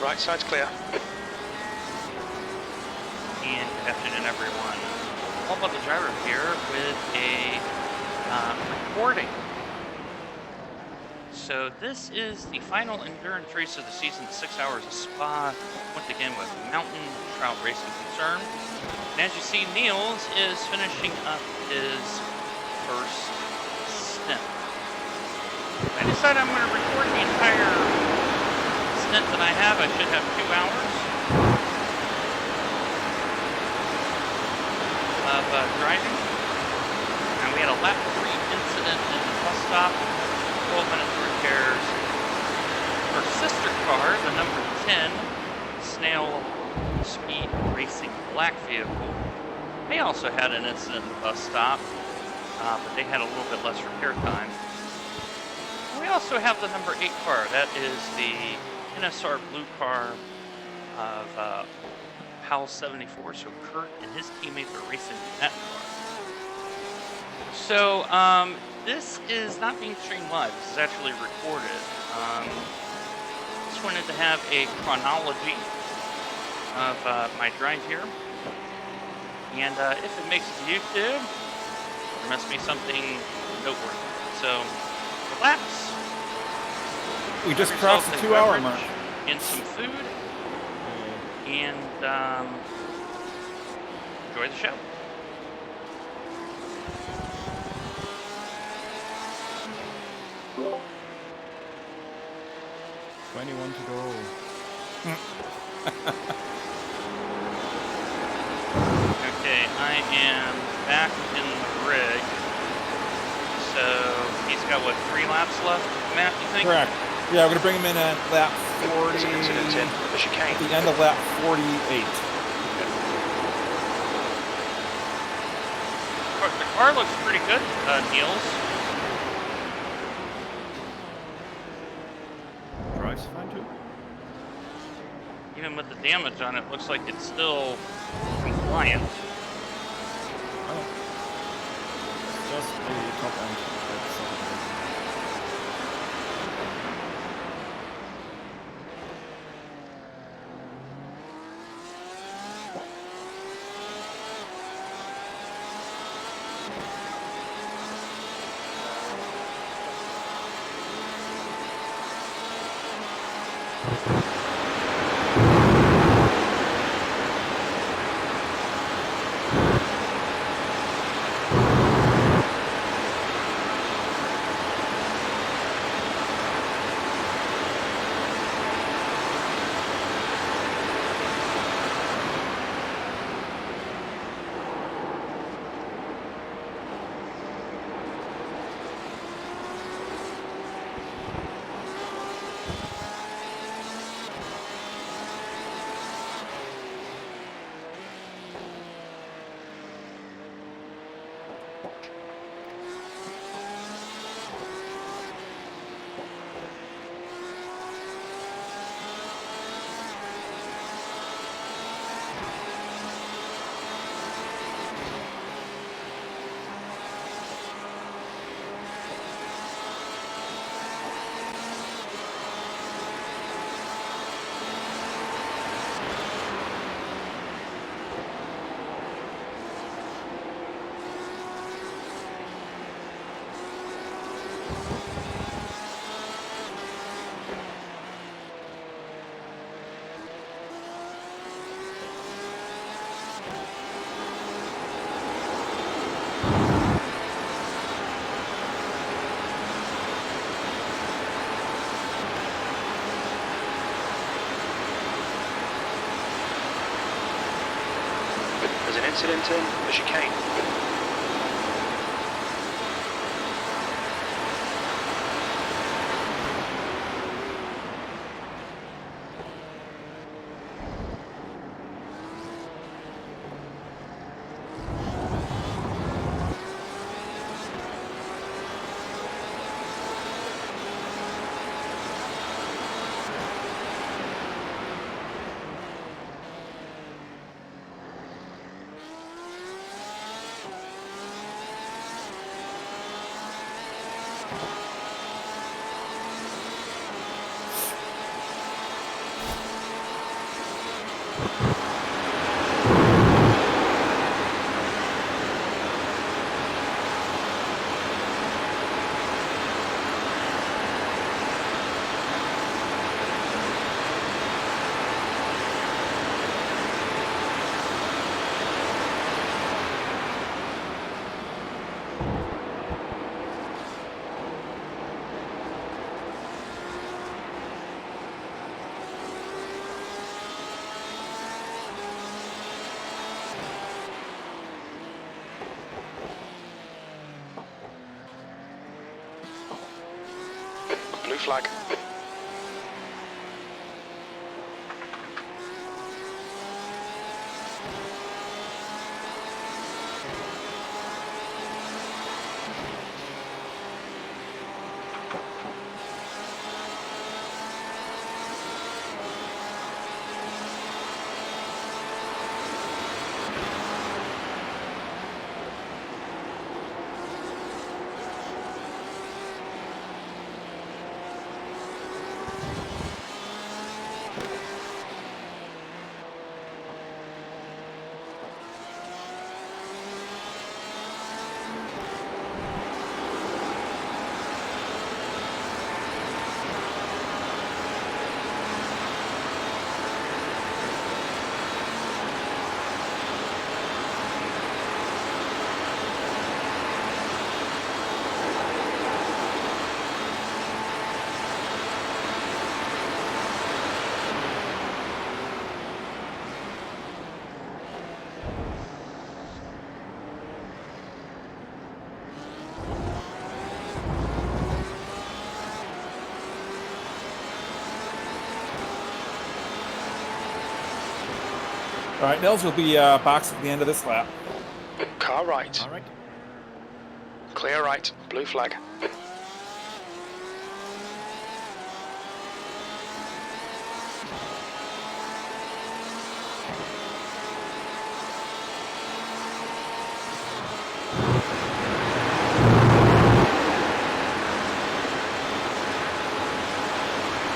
Right side's clear. And good afternoon, everyone. All about the driver here with a recording. So this is the final endurance race of the season, 6 hours of Spa, once again with Mountain Trout Racing Concerns. And as you see, Niels is finishing up his first stint. I decided I'm going to record the entire stint that I have. I should have 2 hours of driving. And we had a lap 3 incident in the bus stop, 12 minutes of repairs. Our sister car, the number 10 Snail Speed Racing Black vehicle, they also had an incident in the bus stop, but they had a little bit less repair time. We also have the number 8 car. That is the NSR blue car of PAL 74. So Kurt and his teammates are racing that car. So this is not being streamed live. This is actually recorded. Just wanted to have a chronology of my drive here. And if it makes it to YouTube, there must be something noteworthy. So the laps. We just crossed the 2-hour mark. And some food. And enjoy the show. $21 to go. Okay, I am back in the rig. So he's got what, 3 laps left, Matt, you think? Correct. Yeah, we're going to bring him in at lap 40. There's an incident in the chicane. At the end of lap 48. The car looks pretty good, Niels. Drives fine too. Even with the damage on it, looks like it's still compliant. Oh. Just a top end. There's an incident in the chicane. flag. All right, Nels will be boxed at the end of this lap. Car right. All right. Clear right. Blue flag.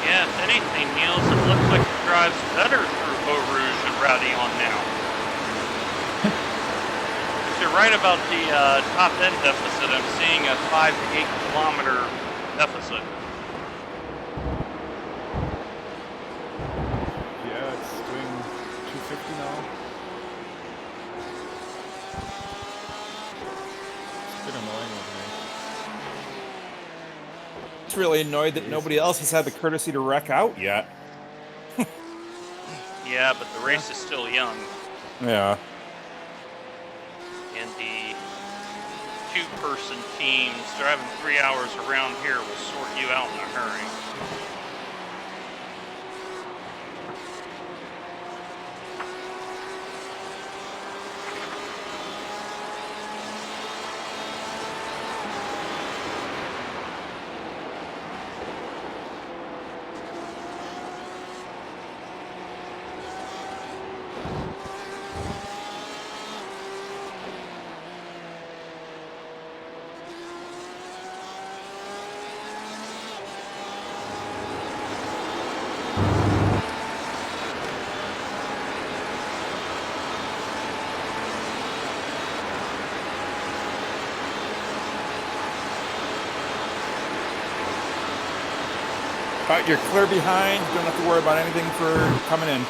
Yeah, if anything, Niels, it looks like it drives better through Eau Rouge and Ravillon now. If you're right about the top end deficit, I'm seeing a 5 to 8 kilometer deficit. Yeah, it's doing 250 now. It's a bit annoying with me. It's really annoyed that nobody else has had the courtesy to wreck out yet. Yeah, but the race is still young, Yeah. and the two-person teams driving 3 hours around here will sort you out in a hurry. All right, you're clear behind. You don't have to worry about anything for coming in.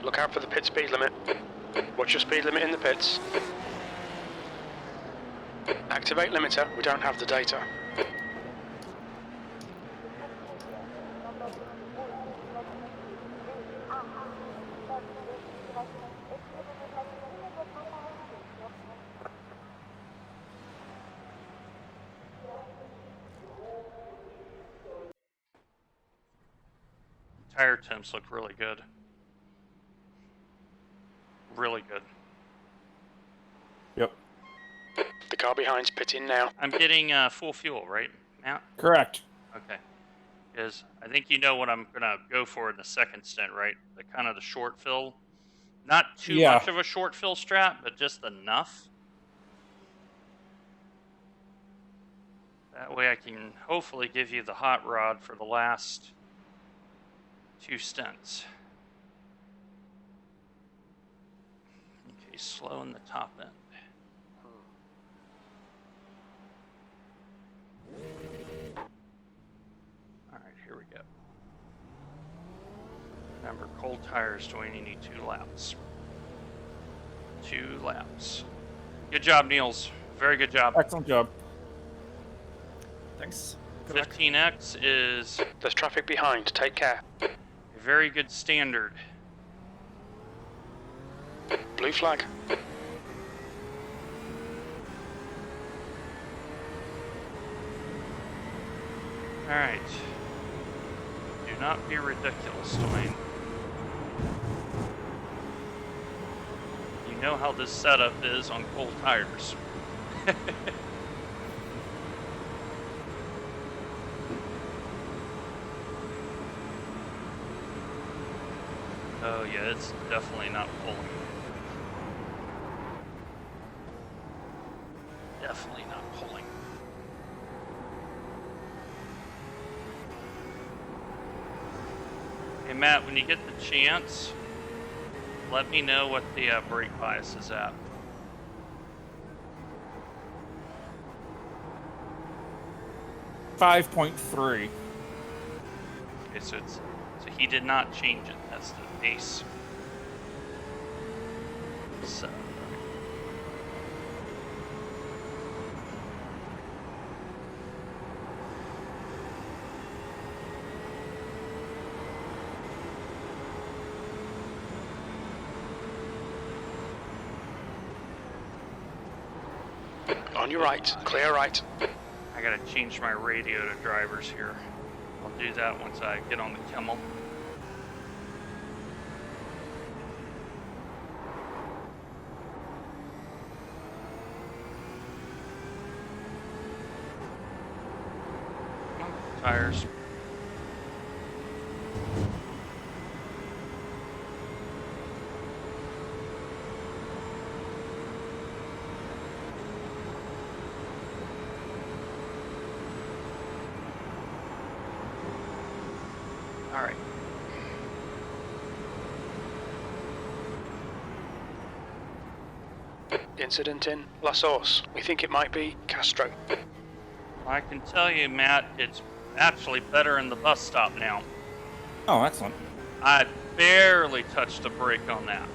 Look out for the pit speed limit. What's your speed limit in the pits? Activate limiter. We don't have the data. Tire temps look really good. Really good. Yep. The car behind's pitting now. I'm getting full fuel, right, Matt? Correct. Okay. Because I think you know what I'm going to go for in the second stint, right? The kind of the short fill. Not too much of a short fill strat, but just enough. That way I can hopefully give you the hot rod for the last 2 stints. Okay, slow in the top end. All right, here we go. Remember, cold tires do only need 2 laps. 2 laps. Good job, Niels. Very good job. Excellent job. Thanks. Good luck. 15X is There's traffic behind. Take care. a very good standard. Blue flag. Alright. Do not be ridiculous, Dwayne. You know how this setup is on cold tires. Oh yeah, it's definitely not pulling. Definitely not pulling. Hey Matt, when you get the chance, let me know what the brake bias is at. .3. Okay, so he did not change it. That's the base. So. On your right, clear right. I gotta change my radio to drivers here. I'll do that once I get on the Kimmel. Come on, tires. All right. Incident in La Source. We think it might be Castro. I can tell you, Matt, it's actually better in the bus stop now. Oh, excellent. I barely touched the brake on that.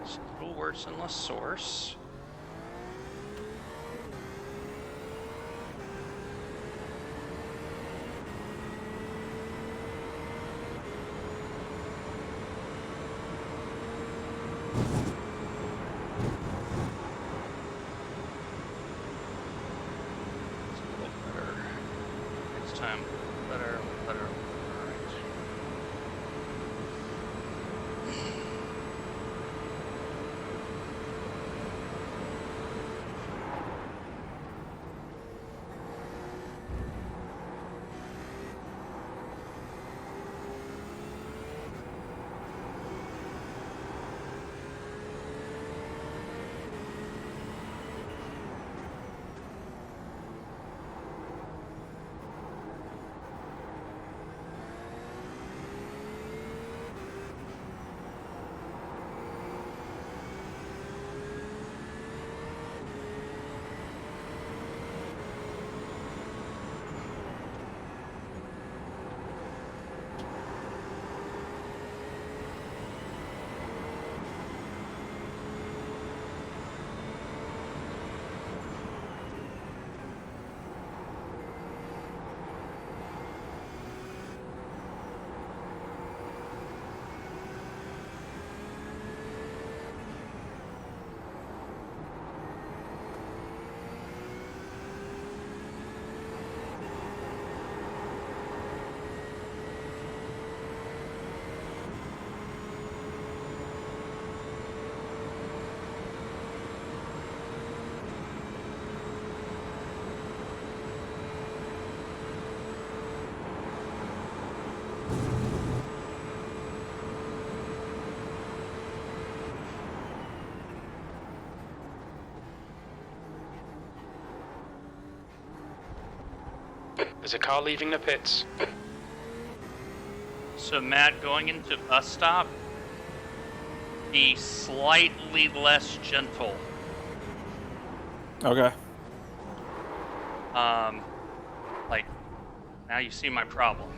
It's a little worse than La Source. Time. Better. All right. There's a car leaving the pits. So Matt, going into bus stop, be slightly less gentle. Okay. Like, now you see my problem.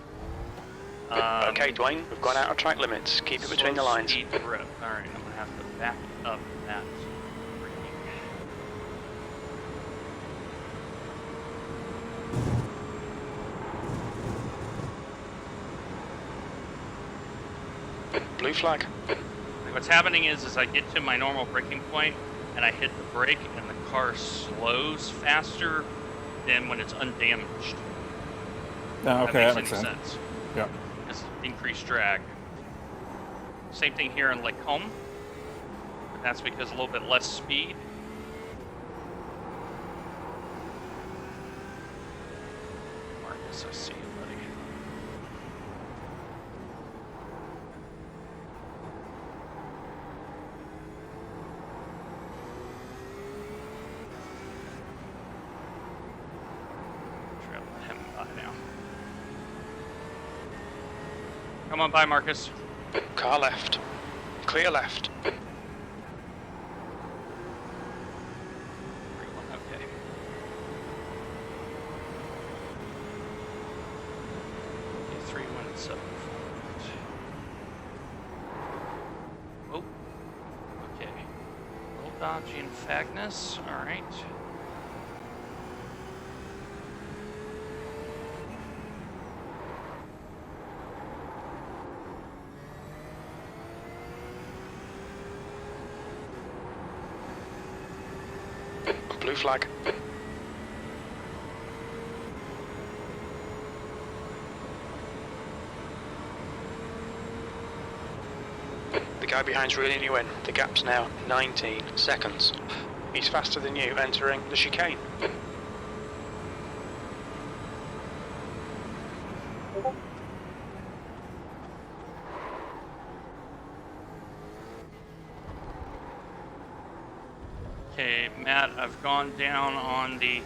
Okay, Dwayne, we've gone out of track limits. Keep it between the lines. Speed grip. All right, I'm gonna have to back up that. Blue flag. What's happening is I get to my normal braking point and I hit the brake and the car slows faster than when it's undamaged. Oh, okay, that makes any sense. Yeah. It's increased drag. Same thing here in Lake Home. But that's because a little bit less speed. Marcus, I see you, buddy. Traveling him by now. Come on by, Marcus. Car left. Clear left. Okay. 3-1-7. Oh. Okay. Little dodgy and Fagnus. All right. Blue flag. The guy behind's reeling you in. The gap's now 19 seconds. He's faster than you entering the chicane. Okay, Matt, I've gone down on the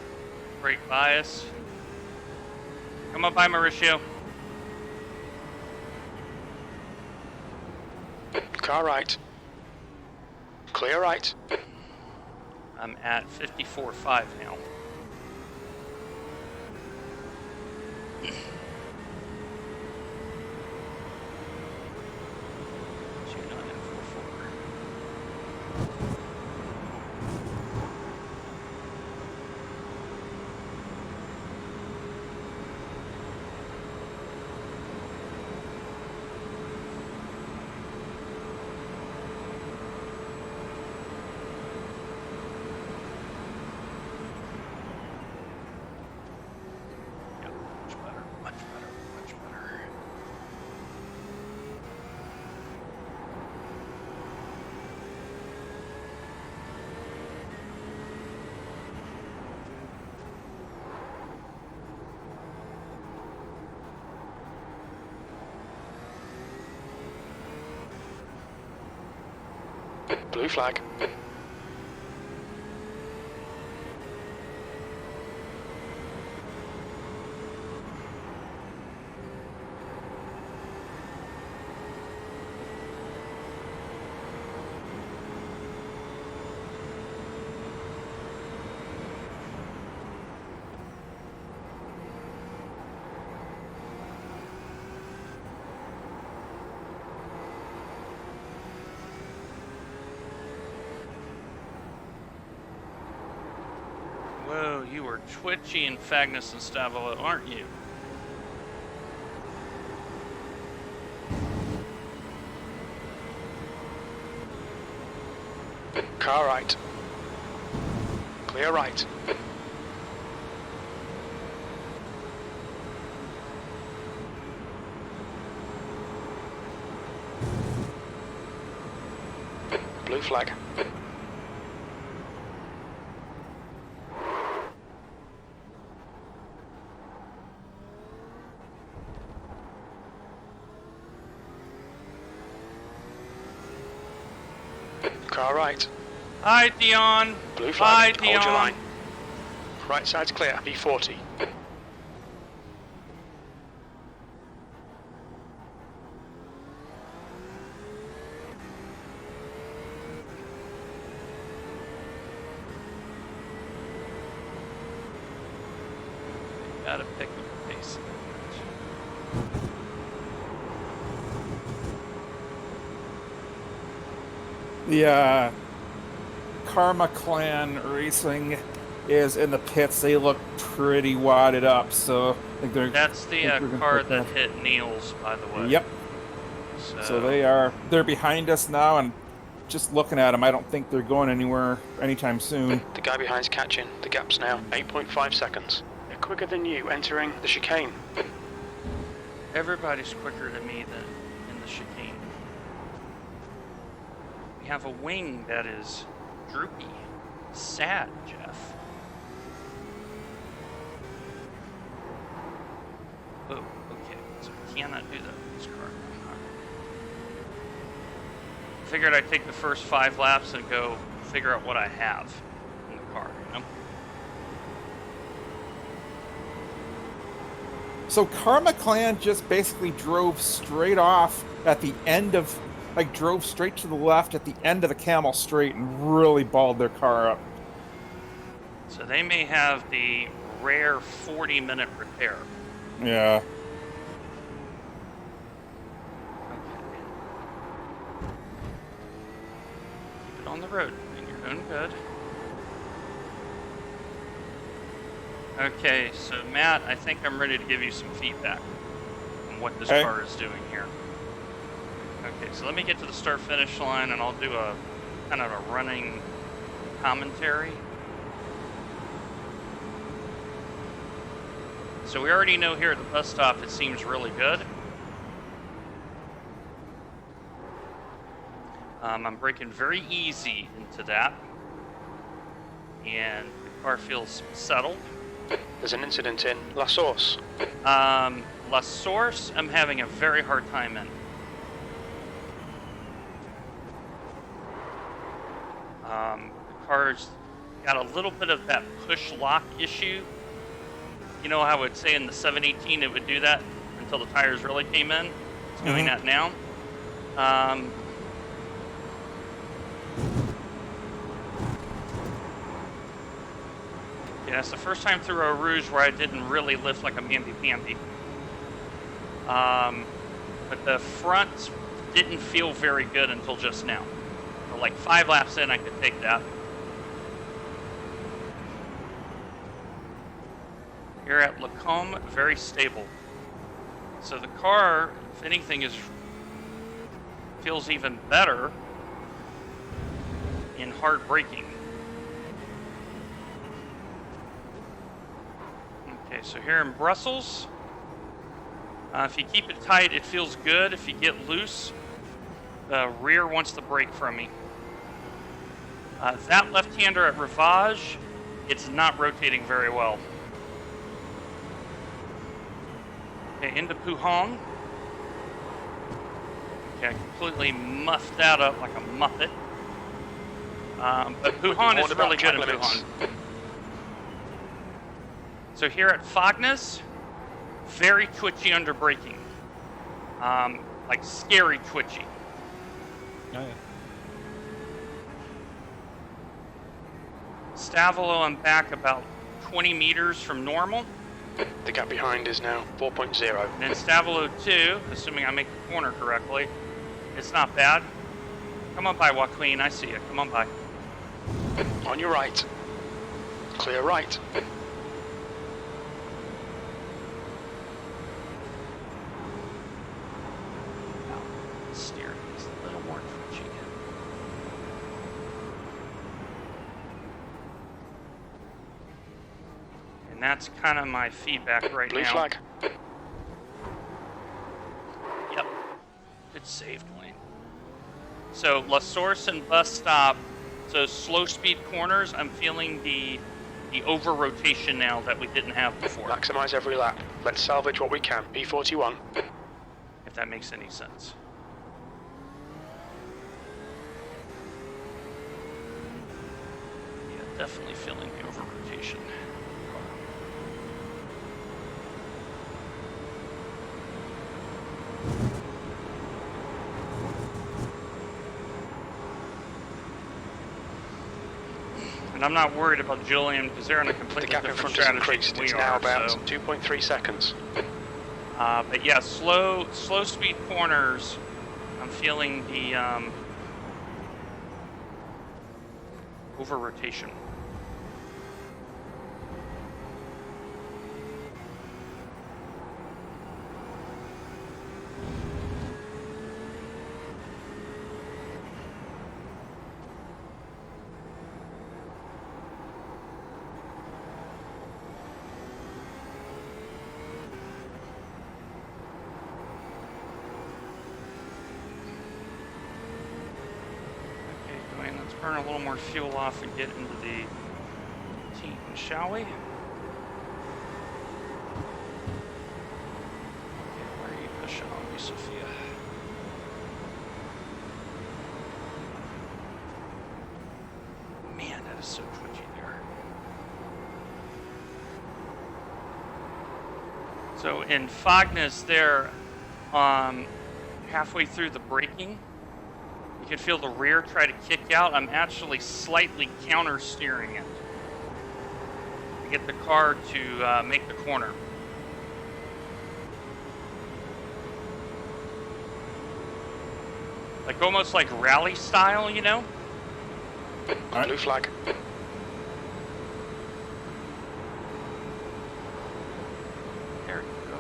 brake bias. Come on by, Mauricio. Car right. Clear right. I'm at 54.5 now. Blue flag. Whoa, you were twitchy and Fagnus and Stavolo, aren't you? Car right. Clear right. Blue flag. Car right. Hi, Dion. Blue Hi, flag. Dion. Hold your line. Right side's clear. B40. Gotta pick up the pace. The Karma Clan Racing is in the pits. They look pretty wadded up, so I think they're. That's the I think we're gonna car put that hit Niels, by the way. Yep. So they're behind us now, and just looking at them, I don't think they're going anywhere anytime soon. The guy behind's catching. The gap's now 8.5 seconds. They're quicker than you entering the chicane. Everybody's quicker than me in the chicane. We have a wing that is droopy. Sad, Jeff. Oh, okay. So I cannot do that with this car. Figured I'd take the first 5 laps and go figure out what I have in the car, you know? So Karma Clan just basically drove straight off at the end of, like, drove straight to the left at the end of the Camel Straight and really balled their car up. So they may have the rare 40-minute repair. Yeah. On the road, and you're doing good. Okay, so Matt, I think I'm ready to give you some feedback on what this car is doing here. Okay, so let me get to the start-finish line, and I'll do a kind of a running commentary. So we already know here at the bus stop it seems really good. I'm braking very easy into that, and the car feels settled. There's an incident in La Source. La Source, I'm having a very hard time in. The car's got a little bit of that push lock issue. You know how I would say in the 718 it would do that until the tires really came in? It's doing that now. Yeah, it's the first time through Eau Rouge where I didn't really lift like a mamby-pamby. But the front didn't feel very good until just now. So like 5 laps in, I could take that. Here at Lacombe, very stable. So the car, if anything, feels even better in hard braking. Okay, so here in Brussels, if you keep it tight, it feels good. If you get loose, the rear wants to brake from me. That left-hander at Rivage, it's not rotating very well. Okay, into Puhong. Okay, I completely muffed that up like a muppet. But Puhong is really good in Puhong. So here at Fognes, very twitchy under braking. Like scary twitchy. Oh, yeah. Stavolo, I'm back about 20 meters from normal. The gap behind is now 4.0. And Stavolo 2, assuming I make the corner correctly, it's not bad. Come on by, Joaquin, I see you. Come on by. On your right. Clear right. Steering is a little more twitchy. And that's kind of my feedback right Blue now. flag. Yep. Good save, Dwayne. So La Source and bus stop. So slow speed corners, I'm feeling the over rotation now that we didn't have before. Maximize every lap. Let's salvage what we can. P41. If that makes any sense. Yeah, definitely feeling the over rotation. And I'm not worried about Julian because they're in a The completely gap in different front has strategy increased. than we It's are. now about So, 2.3 seconds. but yeah, slow speed corners. I'm feeling the over rotation. turn a little more fuel off and get into the team, shall we? Okay, where are you pushing on me, Sophia? Man, that is so twitchy there. So in Fognes there, halfway through the braking, you can feel the rear try to kick out. I'm actually slightly counter steering it to get the car to make the corner. Like almost like rally style, you know? Right. Blue flag. There you go.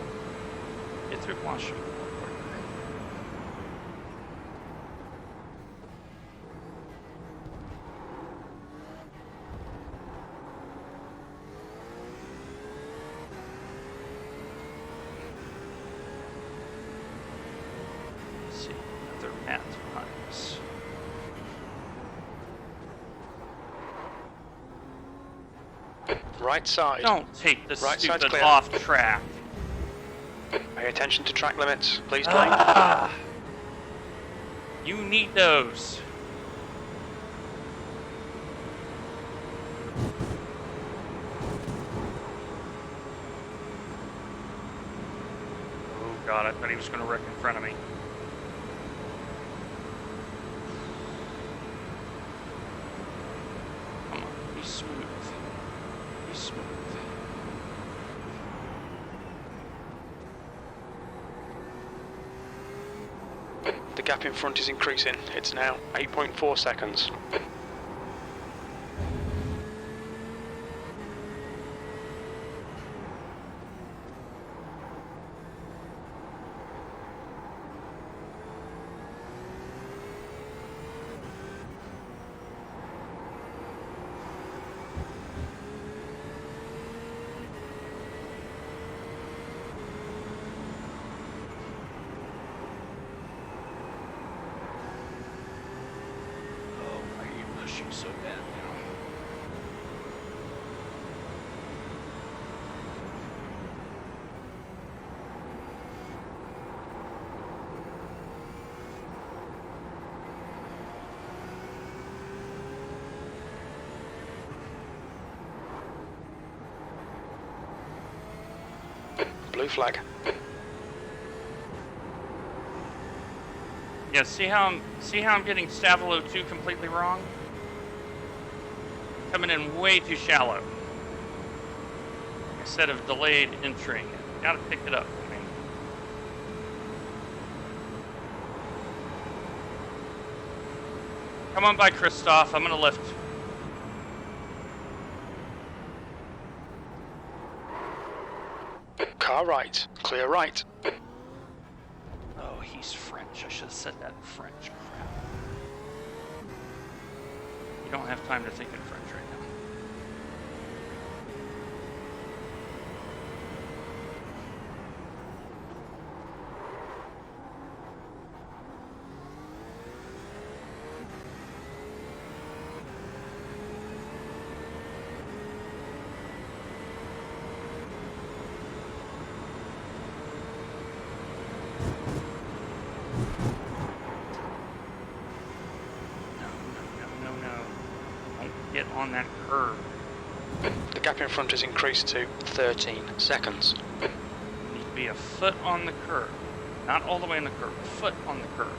Get through Washington. Let's see, another mat behind us. Right side. Don't take the Right side's stupid clear. off track. Pay attention to track limits. Please blame. Ah, you need those. Oh God, I thought he was going to wreck in front of me. Come on, be smooth. Be smooth. The gap in front is increasing. It's now 8.4 seconds. Oh, why are you pushing so bad now? Blue flag. Yeah, see how I'm getting Stavolo 2 completely wrong? Coming in way too shallow. Instead of delayed entering it. Gotta pick it up. I mean, come on by, Christoph. I'm gonna lift. Car right. Clear right. Oh, he's French. I should have said that in French. Crap. You don't have time to think in French right now. No. Don't get on that curve. The gap in front has increased to 13 seconds. You need to be a foot on the curve. Not all the way on the curve. A foot on the curve.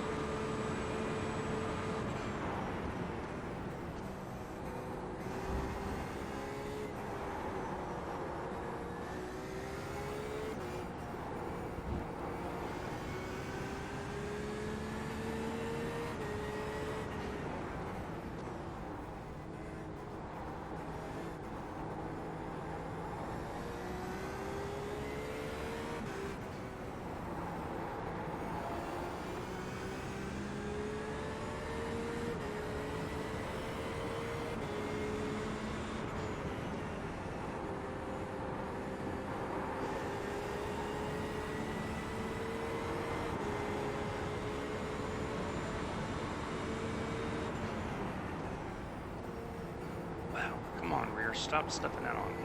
stop stepping out on me.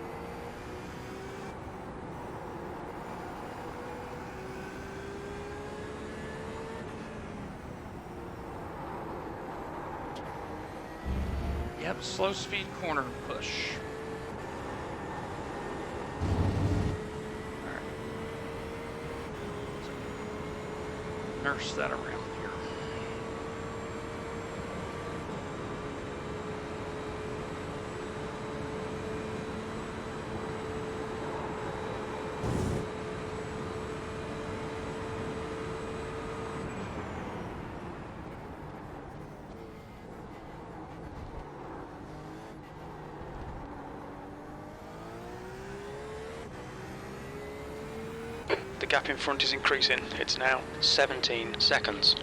Yep, slow speed corner push. Alright. Nurse that around here. The gap in front is increasing. It's now 17 seconds.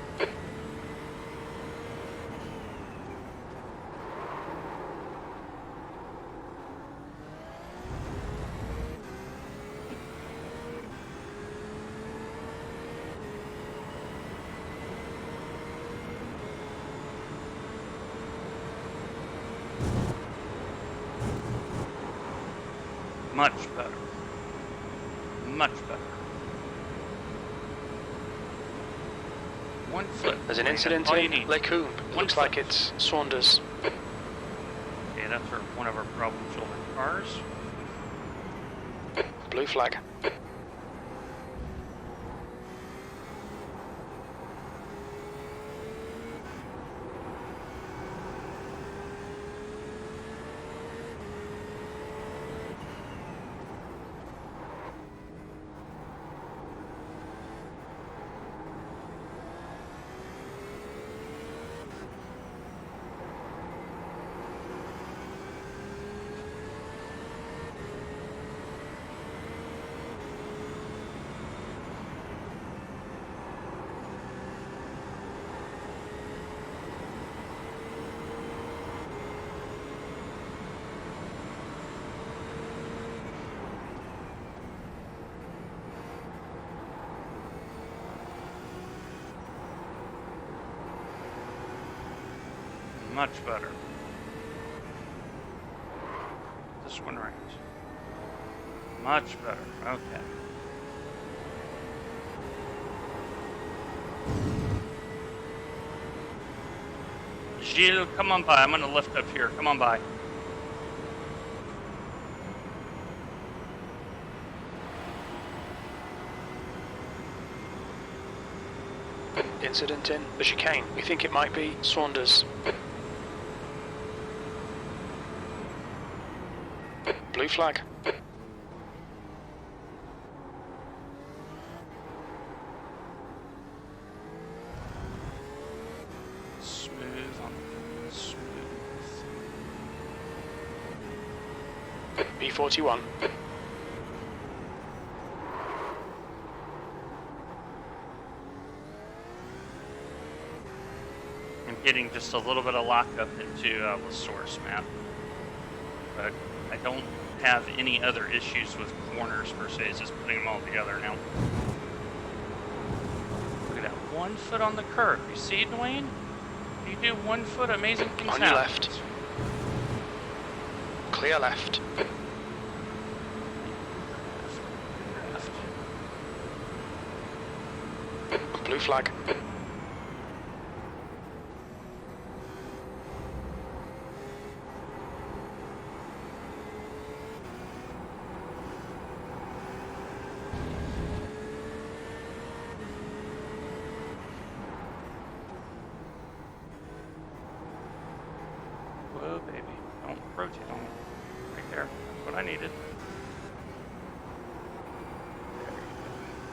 Much better. Much better. 1 foot. There's an Wait, incident all you in need. Lake Coombe. Looks foot. like it's Saunders. Okay, that's one of our problem children cars. Blue flag. Much better. This one right. Much better. Okay. Gilles, come on by. I'm going to lift up here. Come on by. Incident in the chicane. We think it might be Saunders. Blue flag. Smooth on smooth. B41. I'm getting just a little bit of lockup into the source map. But I don't have any other issues with corners per se, it's just putting them all together now. Look at that, 1 foot on the curb. You see, Dwayne? You do 1 foot, amazing things On your happen. left. Clear left. Blue flag. Whoa, baby. Don't rotate on me. Right there. That's what I needed. There you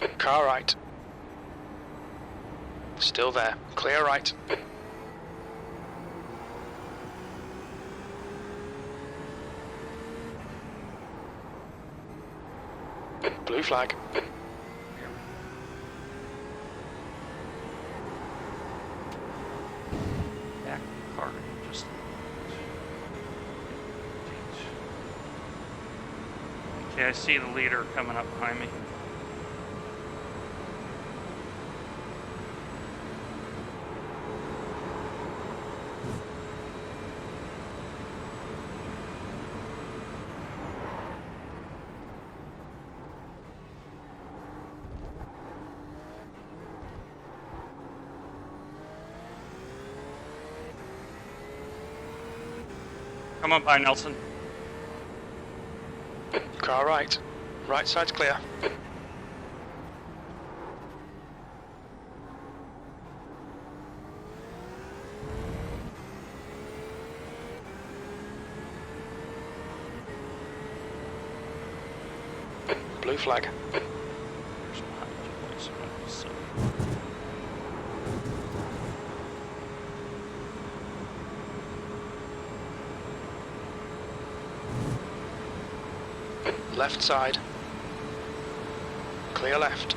go. Car right. Still there. Clear right. Blue flag. Okay, I see the leader coming up behind me. Come on by, Nelson. Car right. Right side's clear. Blue flag. There's not twice, so. Left side. Clear left.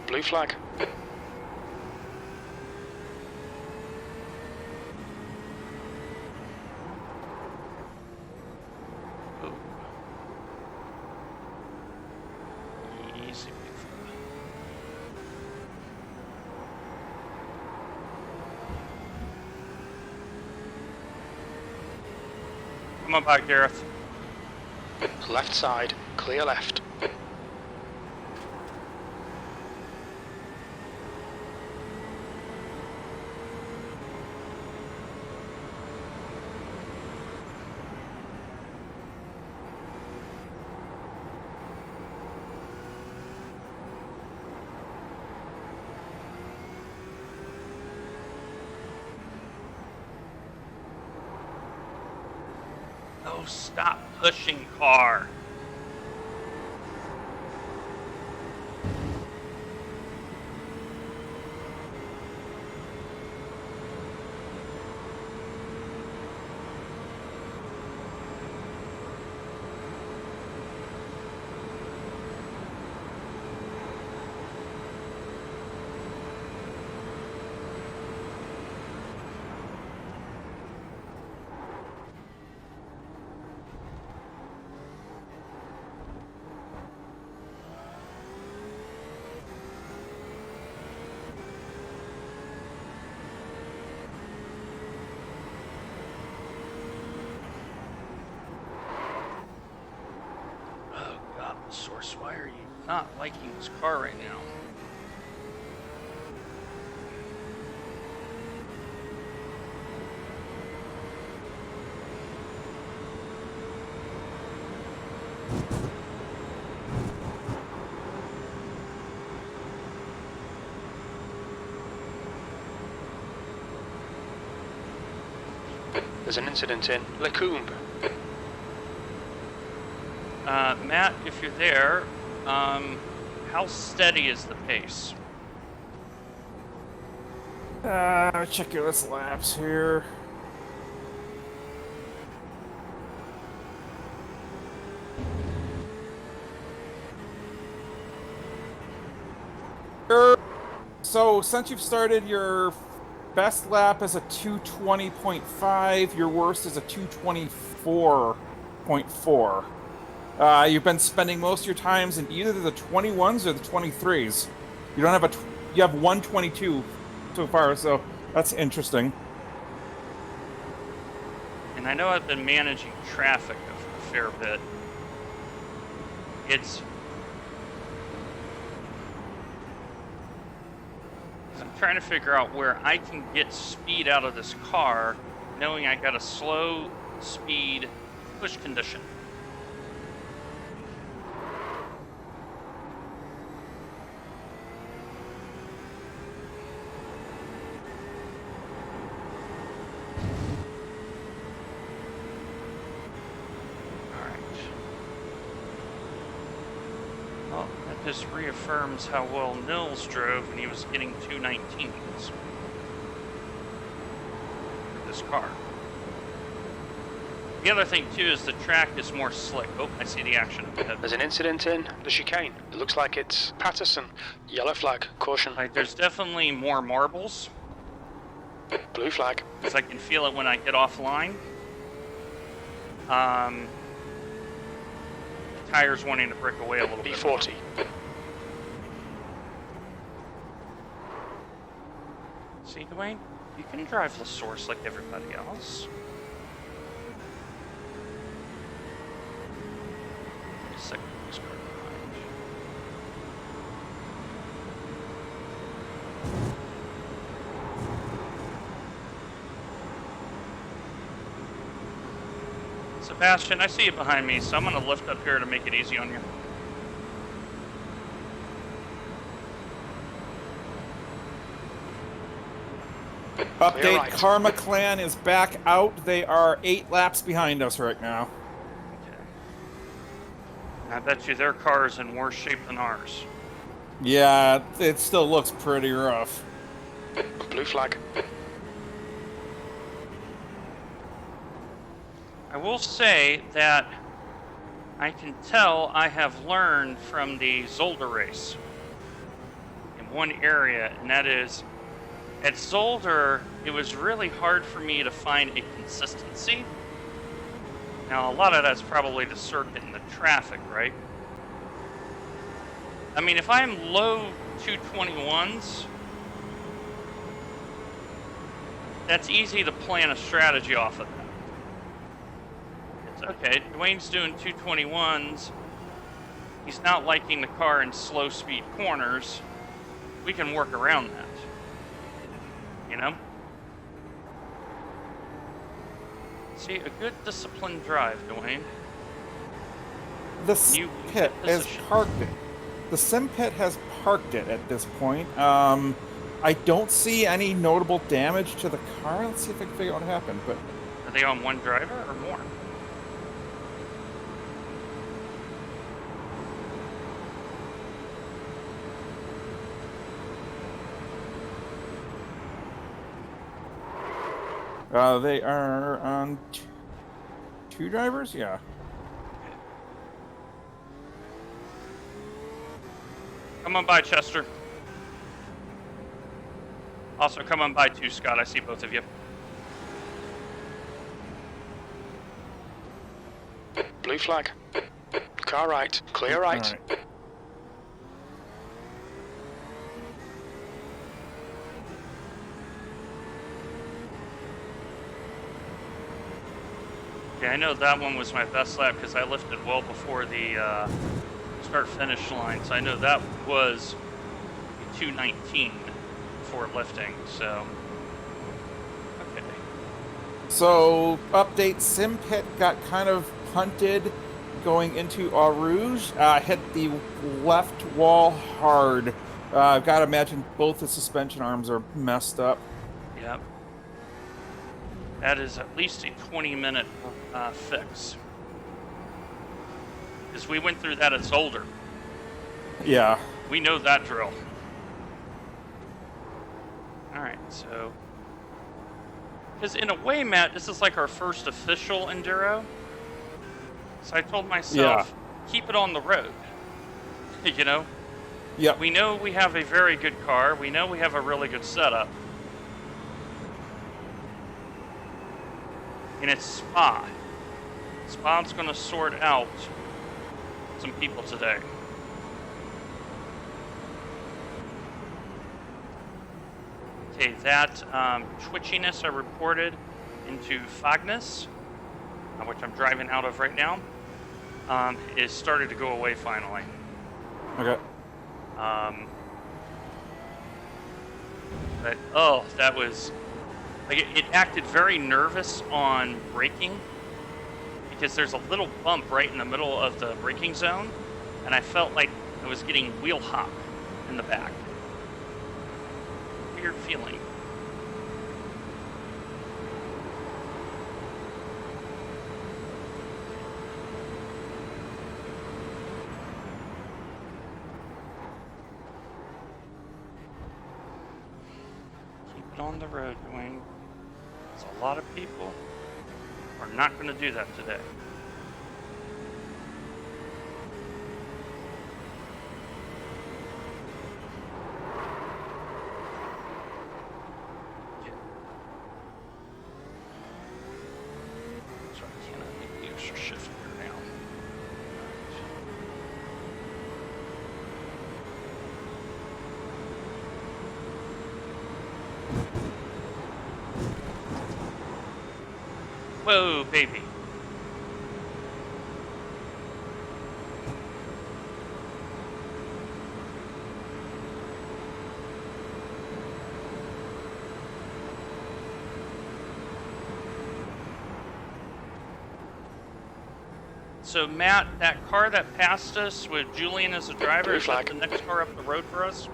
Blue flag. Oh. Easy, big fella. Come on back, Gareth. Left side. Clear left. Oh, stop pushing, car. Oh, God, the source. Why are you not liking this car right now? There's an incident in Lecombe. Matt, if you're there, how steady is the pace? Check your list laps here. So since you've started, your best lap is a 220.5, your worst is a 224.4. You've been spending most of your times in either the 21s or the 23s. You don't have you have 122 so far, so that's interesting. And I know I've been managing traffic a fair bit. I'm trying to figure out where I can get speed out of this car, knowing I got a slow speed push condition. This reaffirms how well Nils drove when he was getting 219s for this car. The other thing too is the track is more slick. Oh, I see the action up ahead. There's an incident in the chicane. It looks like it's Patterson. Yellow flag. Caution. Like, there's definitely more marbles, Blue flag. because I can feel it when I get offline. Tires wanting to break away a little bit. B40. See, Dwayne, you can drive the source like everybody else. Second police car behind. Sebastian, I see you behind me, so I'm going to lift up here to make it easy on you. Update, right. Karma Clan is back out. They are 8 laps behind us right now. Okay. I bet you their car is in worse shape than ours. Yeah, it still looks pretty rough. Blue flag. I will say that I can tell I have learned from the Zolder race in one area, and that is, at Zolder, it was really hard for me to find a consistency. Now, a lot of that's probably the circuit and the traffic, right? I mean, if I'm low 221s, that's easy to plan a strategy off of that. It's okay, Dwayne's doing 221s. He's not liking the car in slow speed corners. We can work around that. You know? See, a good disciplined drive, Dwayne. The You pit get has position. parked it. The sim pit has parked it at this point. I don't see any notable damage to the car. Let's see if I can figure out what happened. But Are they on one driver or more? they are on 2 drivers. Yeah. Come on by, Chester. Also, come on by too, Scott. I see both of you. Blue flag. Car right. Clear right. All right. Okay, I know that one was my best lap because I lifted well before the start-finish line. So I know that was 219 before lifting. So, okay. So, update, sim pit got kind of punted going into Eau Rouge. Hit the left wall hard. I've got to imagine both the suspension arms are messed up. Yep. That is at least a 20-minute fix. Because we went through that at Zolder. Yeah. We know that drill. Alright, so... Because in a way, Matt, this is like our first official Enduro. So I told myself, keep it on the road. You know? Yep. We know we have a very good car. We know we have a really good setup. And it's Spa. Spa's going to sort out some people today. Okay, that twitchiness I reported into Fagnus, which I'm driving out of right now, is started to go away finally. Okay. But, oh, that was... Like, it acted very nervous on braking because there's a little bump right in the middle of the braking zone, and I felt like I was getting wheel hop in the back. Weird feeling. Keep it on the road, Dwayne. It's a lot of people. We're not going to do that today. So I cannot make the extra shift here now. Whoa, baby. So Matt, that car that passed us with Julian as a driver, is that the next car up the road for us?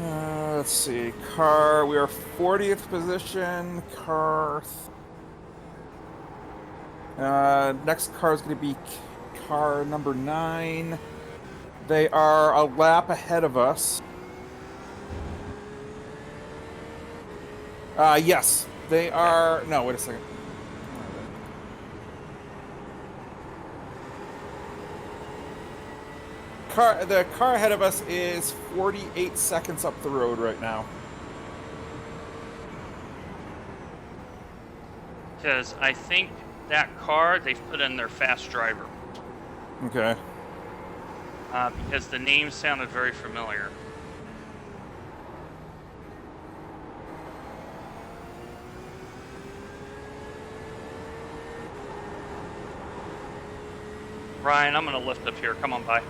Let's see. Car, we are 40th position. Car. Next car is going to be car number 9. They are a lap ahead of us. Yes, they are. No, wait a second. The car ahead of us is 48 seconds up the road right now. Because I think that car, they've put in their fast driver. Okay. Because the name sounded very familiar. Ryan, I'm going to lift up here. Come on by.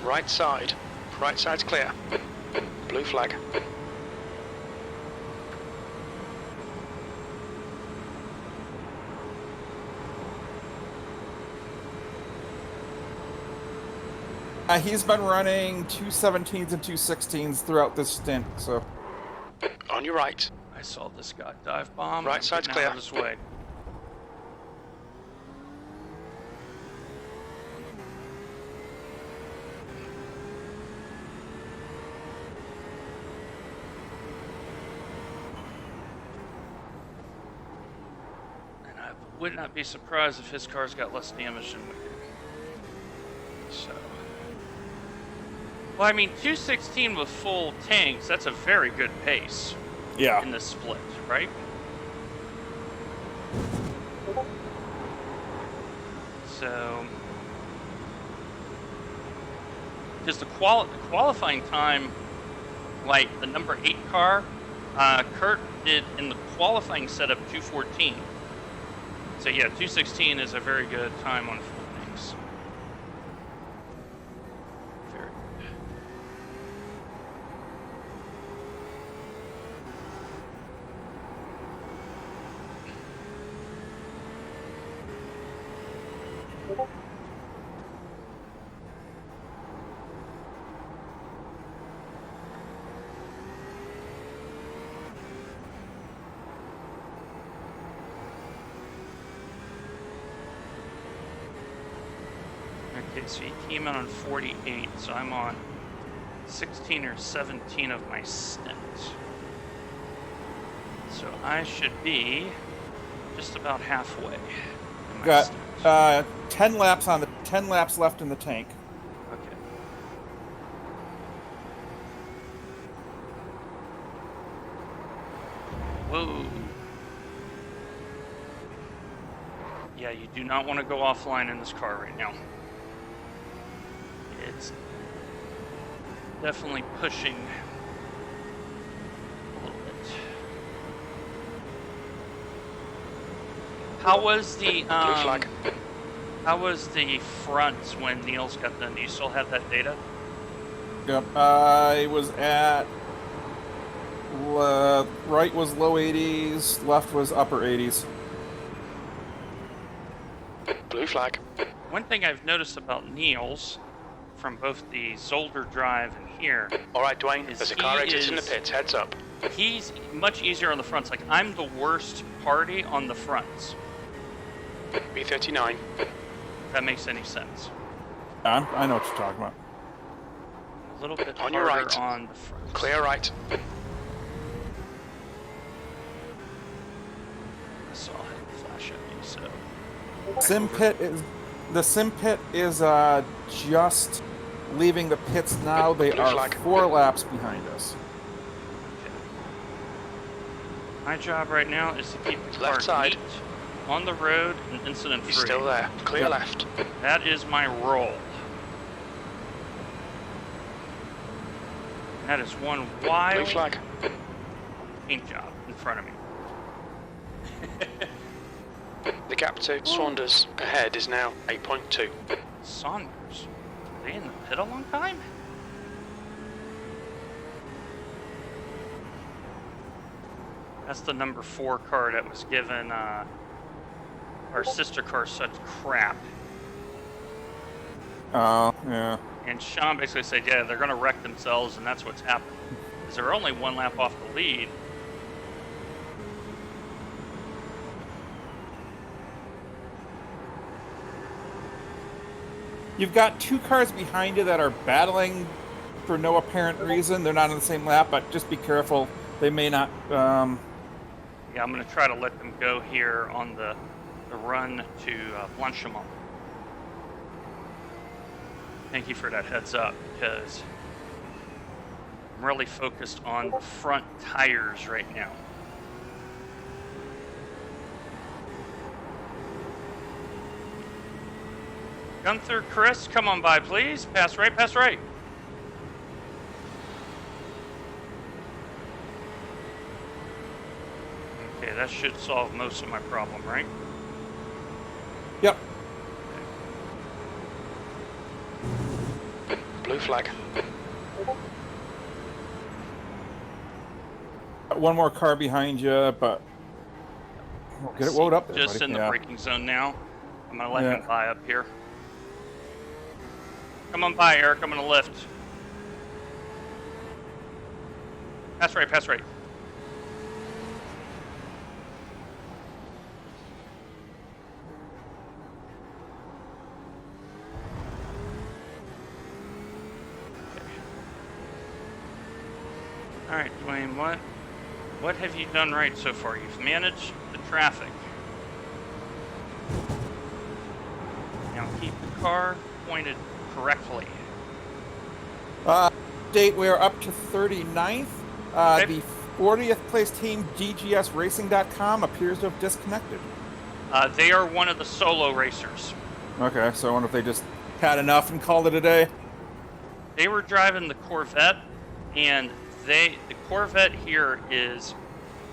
Right side. Right side's clear. Blue flag. He's been running 217s and 216s throughout this stint, so. On your right. I saw this guy dive bomb. Right side's clear. Out of his way. And I would not be surprised if his car's got less damage than we do. So. Well, I mean, 216 with full tanks, that's a very good pace. Yeah. In the split, right? So, because the qualifying time, like the number 8 car, Kurt did in the qualifying setup 214. So yeah, 216 is a very good time on full tanks. Very good. Okay, so he came in on 48, so I'm on 16 or 17 of my stint. So I should be just about halfway in my Got stint. 10 laps left in the tank. Okay. Whoa. Yeah, you do not want to go offline in this car right now. It's definitely pushing a little bit. How was the Blue flag. how was the front when Niels got done? Do you still have that data? Yep. It was at right was low 80s, left was upper 80s. Blue flag. One thing I've noticed about Niels from both the Zolder Drive and here, All right, Dwayne. Is There's a car he exit in the is- pits. Heads up. he's much easier on the fronts. Like, I'm the worst party on the fronts. B39. If that makes any sense. I know what you're talking about. A little bit On harder your right. on the front. Clear right. sim pit is just leaving the pits now. They Blue are flag. 4 laps behind us. My job right now is to keep the car Left side. neat, on the road, and incident-free. He's still there. Clear Yep. left. That is my role. That is one Blue wild flag. paint job in front of me. The gap to Saunders ahead is now 8.2. Saunders. Were they in the pit a long time? That's the number 4 car that was given our sister car such crap. Oh, yeah. And Sean basically said, yeah, they're going to wreck themselves, and that's what's happened. Because they're only 1 lap off the lead. You've got 2 cars behind you that are battling for no apparent reason. They're not on the same lap, but just be careful. They may not. Yeah, I'm going to try to let them go here on the run to Blanchimont. Thank you for that heads up, because I'm really focused on the front tires right now. Gunther, Chris, come on by, please. Pass right, pass right. Okay, that should solve most of my problem, right? Yep. Blue flag. One more car behind you, but we'll get it woed up there, Just buddy. in the Yeah. braking zone now. I'm gonna let Yeah. him by up here. Come on by, Eric. I'm gonna lift. Pass right, pass right. All right, Dwayne, what have you done right so far? You've managed the traffic. Now keep the car pointed correctly. Date, we are up to 39th. Okay. The 40th place team, DGSRacing.com, appears to have disconnected. They are one of the solo racers. Okay, so I wonder if they just had enough and called it a day. They were driving the Corvette, and the Corvette here is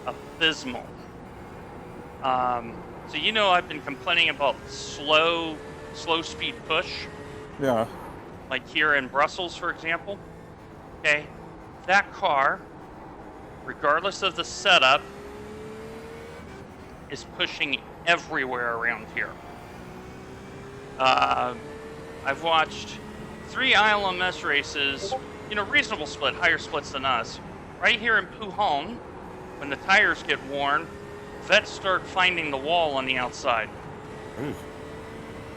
abysmal. So you know I've been complaining about slow speed push, Yeah. like here in Brussels, for example. Okay, that car, regardless of the setup, is pushing everywhere around here. I've watched 3 ILMS races, reasonable split, higher splits than us. Right here in Pujon, when the tires get worn, vets start finding the wall on the outside. Ooh.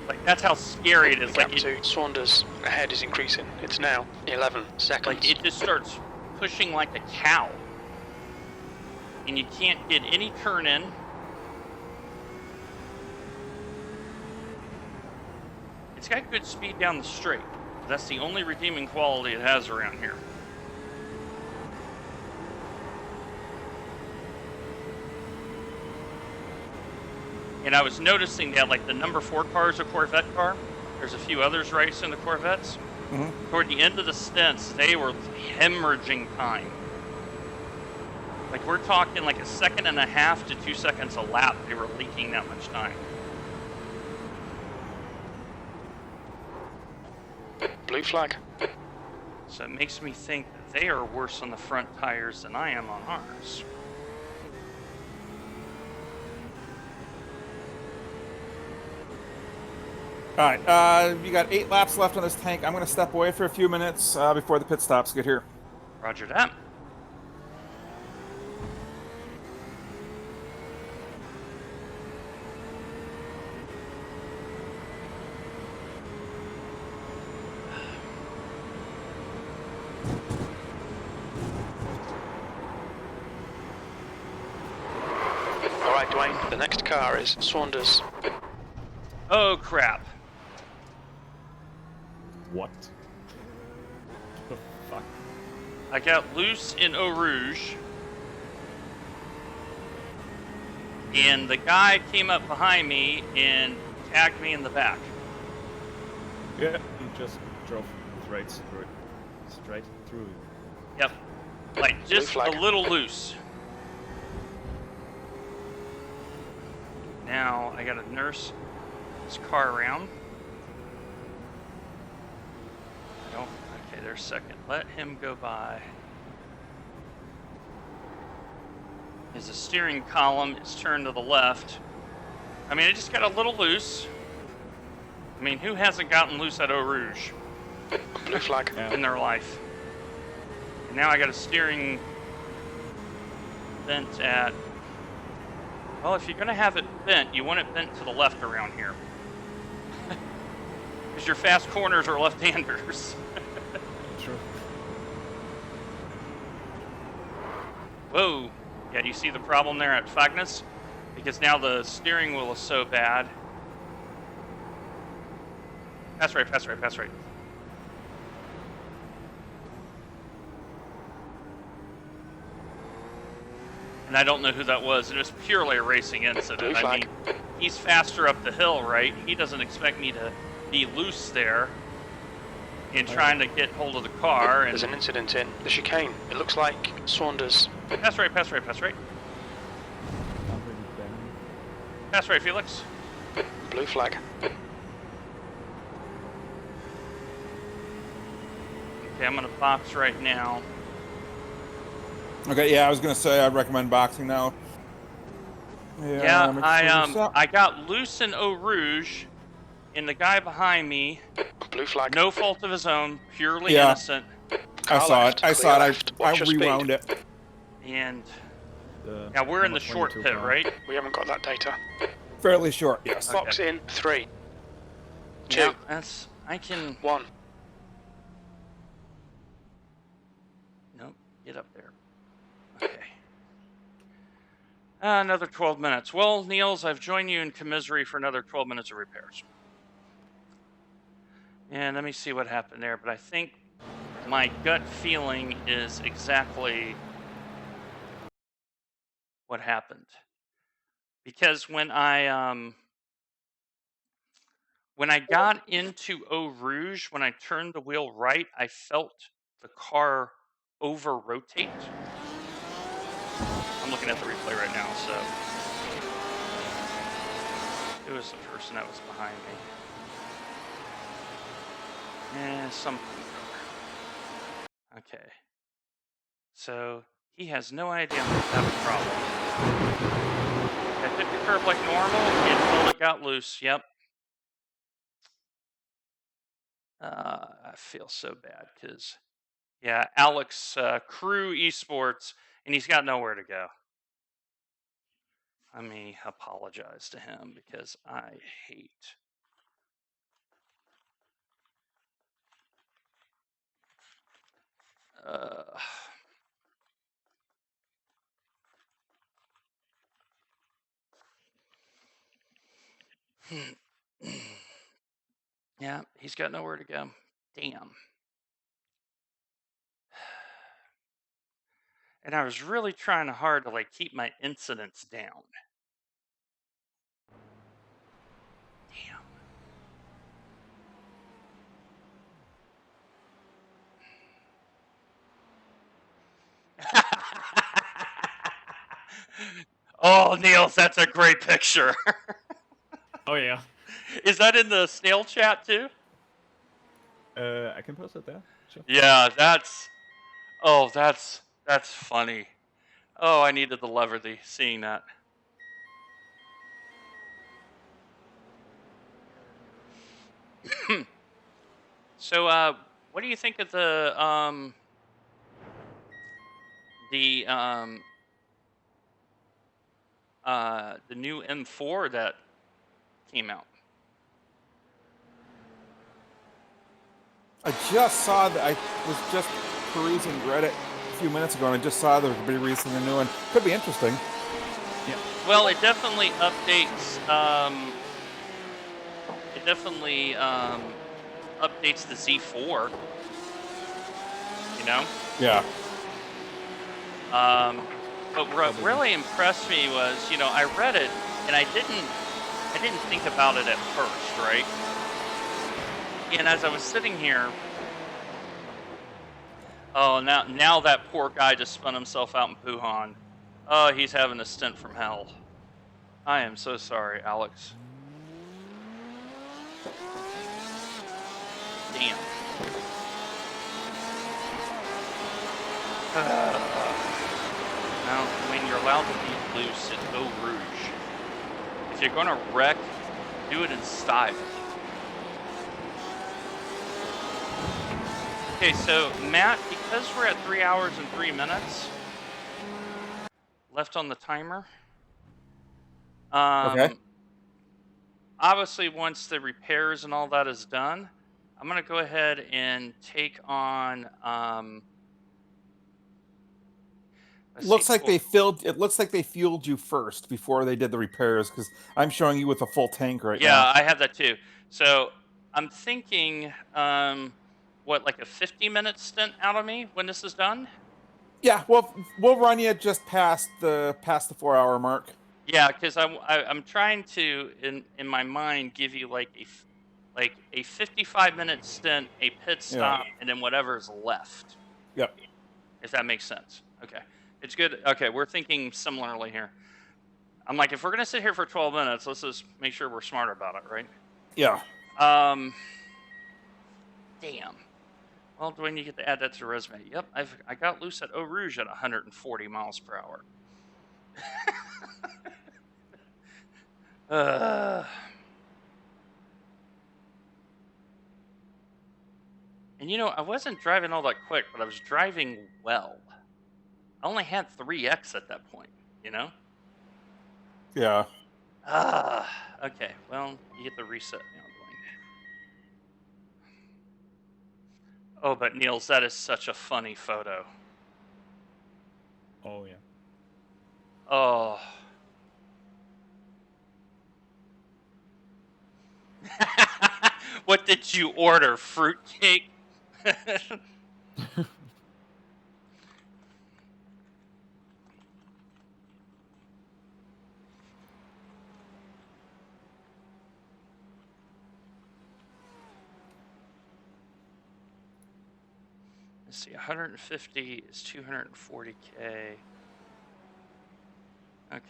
Like, that's how scary it is. The gap Like, to Saunders ahead is increasing. It's now 11 seconds. like it just starts pushing like a cow. And you can't get any turn in. It's got good speed down the straight. That's the only redeeming quality it has around here. And I was noticing that, like, the number 4 car is a Corvette car. There's a few others racing the Corvettes. Mm-hmm. Toward the end of the stints, they were hemorrhaging time. Like, we're talking like 1.5 to 2 seconds a lap. They were leaking that much time. Blue flag. So it makes me think that they are worse on the front tires than I am on ours. All right, you got 8 laps left on this tank. I'm going to step away for a few minutes before the pit stops get here. Roger that. All right, Dwayne. The next car is Saunders. Oh, crap. What? The fuck? I got loose in Eau Rouge. And the guy came up behind me and tagged me in the back. Yeah, he just drove straight through it. Straight through. Yep. Like, just a little loose. Now, I gotta nurse this car around. No. Okay, there's second. Let him go by. As the steering column is turned to the left. I mean, it just got a little loose. I mean, who hasn't gotten loose at Eau Rouge? Blue flag. In their life. And now I got a steering bent at... Well, if you're going to have it bent, you want it bent to the left around here. Because your fast corners are left-handers. True. Whoa. Yeah, do you see the problem there at Fagnus? Because now the steering wheel is so bad. Pass right, pass right, pass right. And I don't know who that was. It was purely a racing incident. I mean, he's faster up the hill, right? He doesn't expect me to be loose there in trying to get hold of the car. And there's an incident in the chicane. It looks like Saunders. Pass right, pass right, pass right. Pass right, Felix. Blue flag. Okay, I'm going to box right now. Okay, yeah, I was gonna say I'd recommend boxing now. Yeah, I got loose in Eau Rouge, and the guy behind me, blue flag, no fault of his own, purely innocent. I saw it. I saw it. I rewound it. And now we're in the short pit, right? We haven't got that data. Fairly short, yes. Box in 3, 2. Yeah, that's I can 1. Nope, get up there. Okay. Another 12 minutes. Well, Niels, I've joined you in commisery for another 12 minutes of repairs. And let me see what happened there, but I think my gut feeling is exactly what happened. Because when I got into Eau Rouge, when I turned the wheel right, I felt the car over-rotate. I'm looking at the replay right now, so it was the person that was behind me. Something. Okay. So he has no idea I'm going to have a problem. I took the curve like normal until it got loose. Yep. I feel so bad because, yeah, Alex, Crew Esports, and he's got nowhere to go. Let me apologize to him because I hate. Yeah, he's got nowhere to go. Damn. And I was really trying hard to like keep my incidents down. Damn. Oh, Niels, that's a great picture. Oh yeah. Is that in the snail chat too? I can post it there. Sure. Yeah, that's funny. Oh, I needed the levity seeing that. So, what do you think of the new M4 that came out? I just saw that. I was just perusing Reddit a few minutes ago, and I just saw there would be releasing a new one. Could be interesting. Yeah. Well, it definitely updates definitely updates the Z4. You know. Yeah. But what really impressed me was, you know, I read it and I didn't think about it at first, right? And as I was sitting here, oh, now that poor guy just spun himself out in Puhan. Oh, he's having a stint from hell. I am so sorry, Alex. Damn. Now, when you're allowed to be loose at Eau Rouge, if you're going to wreck, do it in style. Okay, so Matt, because we're at 3 hours and 3 minutes left on the timer, Okay. obviously once the repairs and all that is done, I'm going to go ahead and take on, Looks like they filled. It looks like they fueled you first before they did the repairs, because I'm showing you with a full tank right now. Yeah, I have that too. So I'm thinking, what, like a 50-minute stint out of me when this is done? Yeah, we'll run you just past the 4-hour mark. Yeah, because I'm trying to in my mind give you like a 55-minute stint, a pit stop, and then whatever's left. Yep. If that makes sense. Okay, it's good. Okay, we're thinking similarly here. I'm like, if we're gonna sit here for 12 minutes, let's just make sure we're smart about it, right? Yeah. Damn. Well, Dwayne, you get to add that to the resume. Yep, I got loose at Eau Rouge at 140 miles per hour. And you know, I wasn't driving all that quick, but I was driving well. I only had 3x at that point, you know? Yeah. Okay. Well, you get the reset now, Dwayne. Oh, but Niels, that is such a funny photo. Oh, yeah. Oh. What did you order? Fruitcake? Let's see, 150 is 240K. Okay.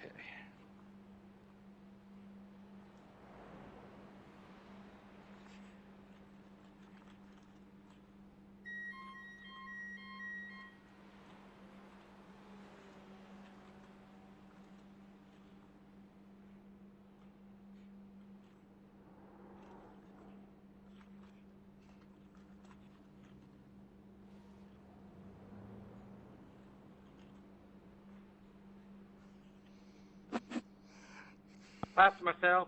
Pass myself.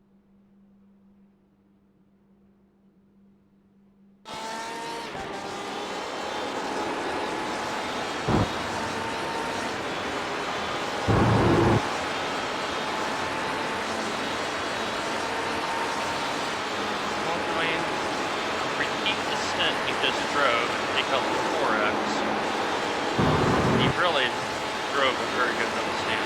Repeat the stint he just drove and take out the 4X. He really drove a very good double stand.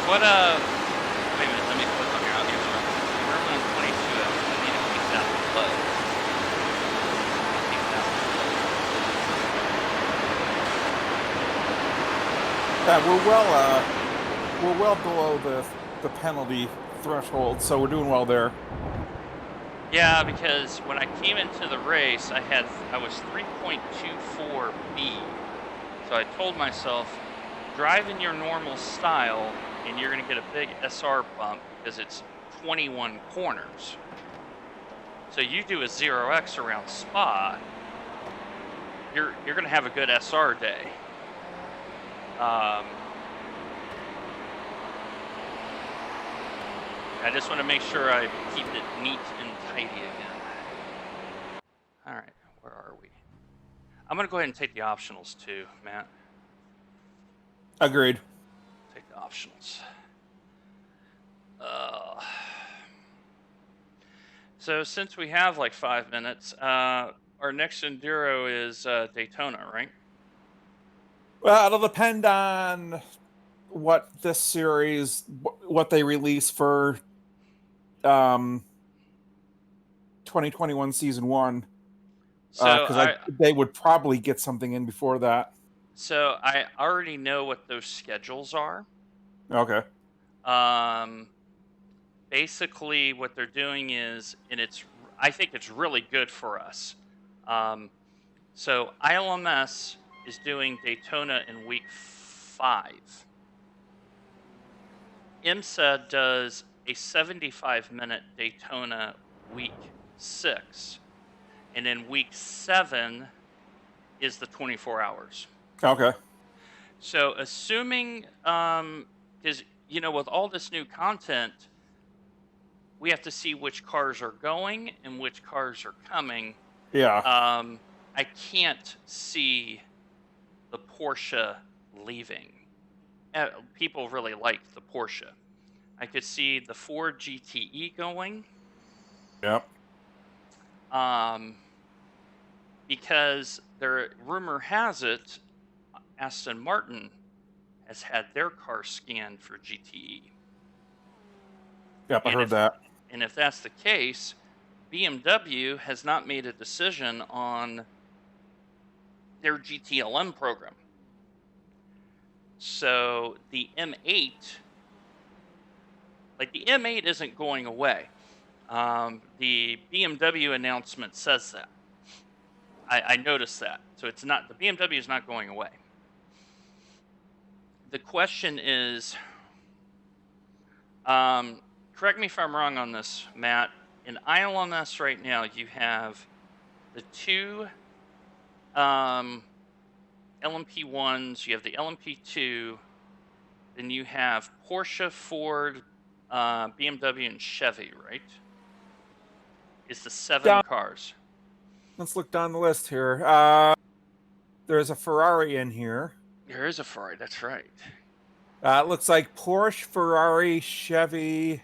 What, wait a minute, let me click on your out here. We're on 22X. I need to keep that low. Keep that Yeah, we're well below the penalty threshold, so we're doing well there. Yeah, because when I came into the race, I was 3.24B. So I told myself, drive in your normal style, and you're going to get a big SR bump because it's 21 corners. So you do a 0X around Spa, you're going to have a good SR day. I just want to make sure I keep it neat and tidy again. All right, where are we? I'm going to go ahead and take the optionals too, Matt. Agreed. Take the optionals. So since we have like 5 minutes, our next enduro is Daytona, right? Well, it'll depend on what this series, what they release for 2021 season 1. So Because they would probably get something in before that. So I already know what those schedules are. Okay. Basically, what they're doing is, and I think it's really good for us. So ILMS is doing Daytona in week 5. IMSA does a 75-minute Daytona week 6. And then week 7 is the 24 hours. Okay. So assuming, because, with all this new content, we have to see which cars are going and which cars are coming. Yeah. I can't see the Porsche leaving. People really like the Porsche. I could see the Ford GTE going. Yep. Because rumor has it, Aston Martin has had their car scanned for GTE. Yep, I heard that. And if that's the case, BMW has not made a decision on their GTLM program. So the M8, the M8 isn't going away. The BMW announcement says that. I noticed that. So it's not, the BMW is not going away. The question is, correct me if I'm wrong on this, Matt. In ILMS right now, you have the 2 LMP1s, you have the LMP2, then you have Porsche, Ford, BMW, and Chevy, right? It's the 7 cars. Let's look down the list here. There's a Ferrari in here. There is a Ferrari, that's right. It looks like Porsche, Ferrari, Chevy. I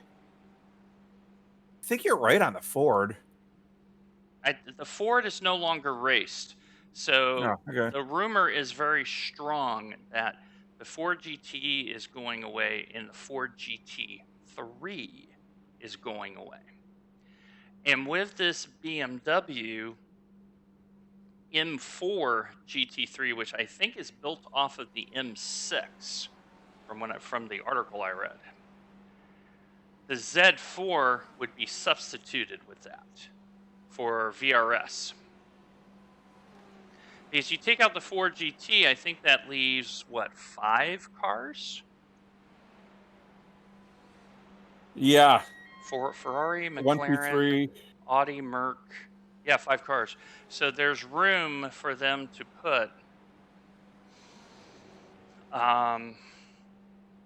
think you're right on the Ford. The Ford is no longer raced. So okay. The rumor is very strong that the Ford GT is going away and the Ford GT3 is going away. And with this BMW M4 GT3, which I think is built off of the M6 from the article I read, the Z4 would be substituted with that for VRS. Because you take out the Ford GT, I think that leaves, 5 cars? Yeah. For Ferrari, McLaren, 1, 2, 3. Audi, Merc. Yeah, 5 cars. So there's room for them to put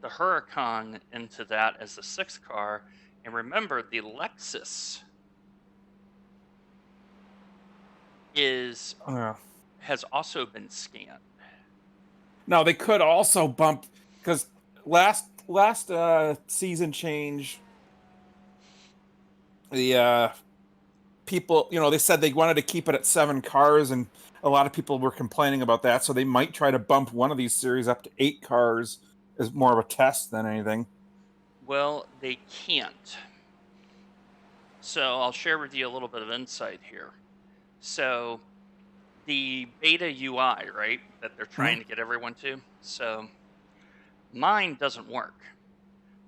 the Huracan into that as the 6th car. And remember, the Lexus has also been scanned. Now they could also bump, because last season change, the people, they said they wanted to keep it at 7 cars, and a lot of people were complaining about that, so they might try to bump one of these series up to 8 cars as more of a test than anything. Well, they can't. So I'll share with you a little bit of insight here. So the beta UI, right, that they're trying to get everyone to, so mine doesn't work.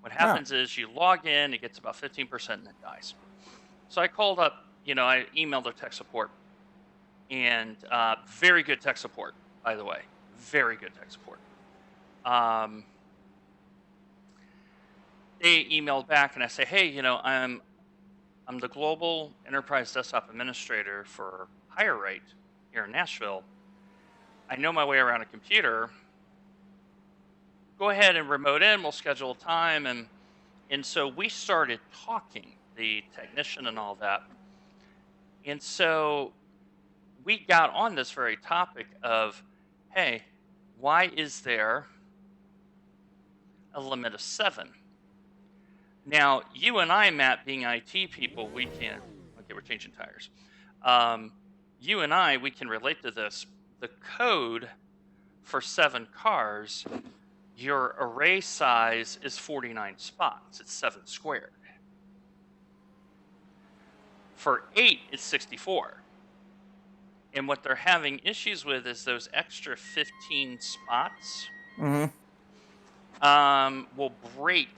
What happens is you log in, it gets about 15% and it dies. So I called up, I emailed their tech support, and very good tech support, by the way, very good tech support. They emailed back and I say, hey, I'm the global enterprise desktop administrator for HireRate here in Nashville. I know my way around a computer. Go ahead and remote in. We'll schedule a time, and And so we started talking, the technician and all that. And so we got on this very topic of, hey, why is there a limit of 7? Now, you and I, Matt, being IT people, we can, okay, we're changing tires. You and I, we can relate to this. The code for 7 cars, your array size is 49 spots. It's 7 squared. For 8, it's 64. And what they're having issues with is those extra 15 spots will break.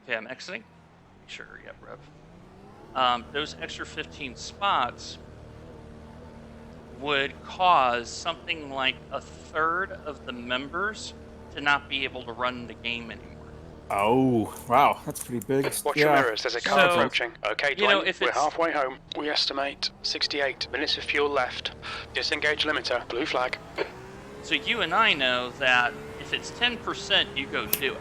Okay, I'm exiting. Make sure, yep, rev. Those extra 15 spots would cause something like a third of the members to not be able to run the game anymore. Oh, wow, that's pretty big. Watch your mirrors, there's a car So, approaching. Okay, you know, Dwayne, if we're it's- halfway home. We estimate 68 minutes of fuel left. Disengage limiter, blue flag. So you and I know that if it's 10%, you go do it.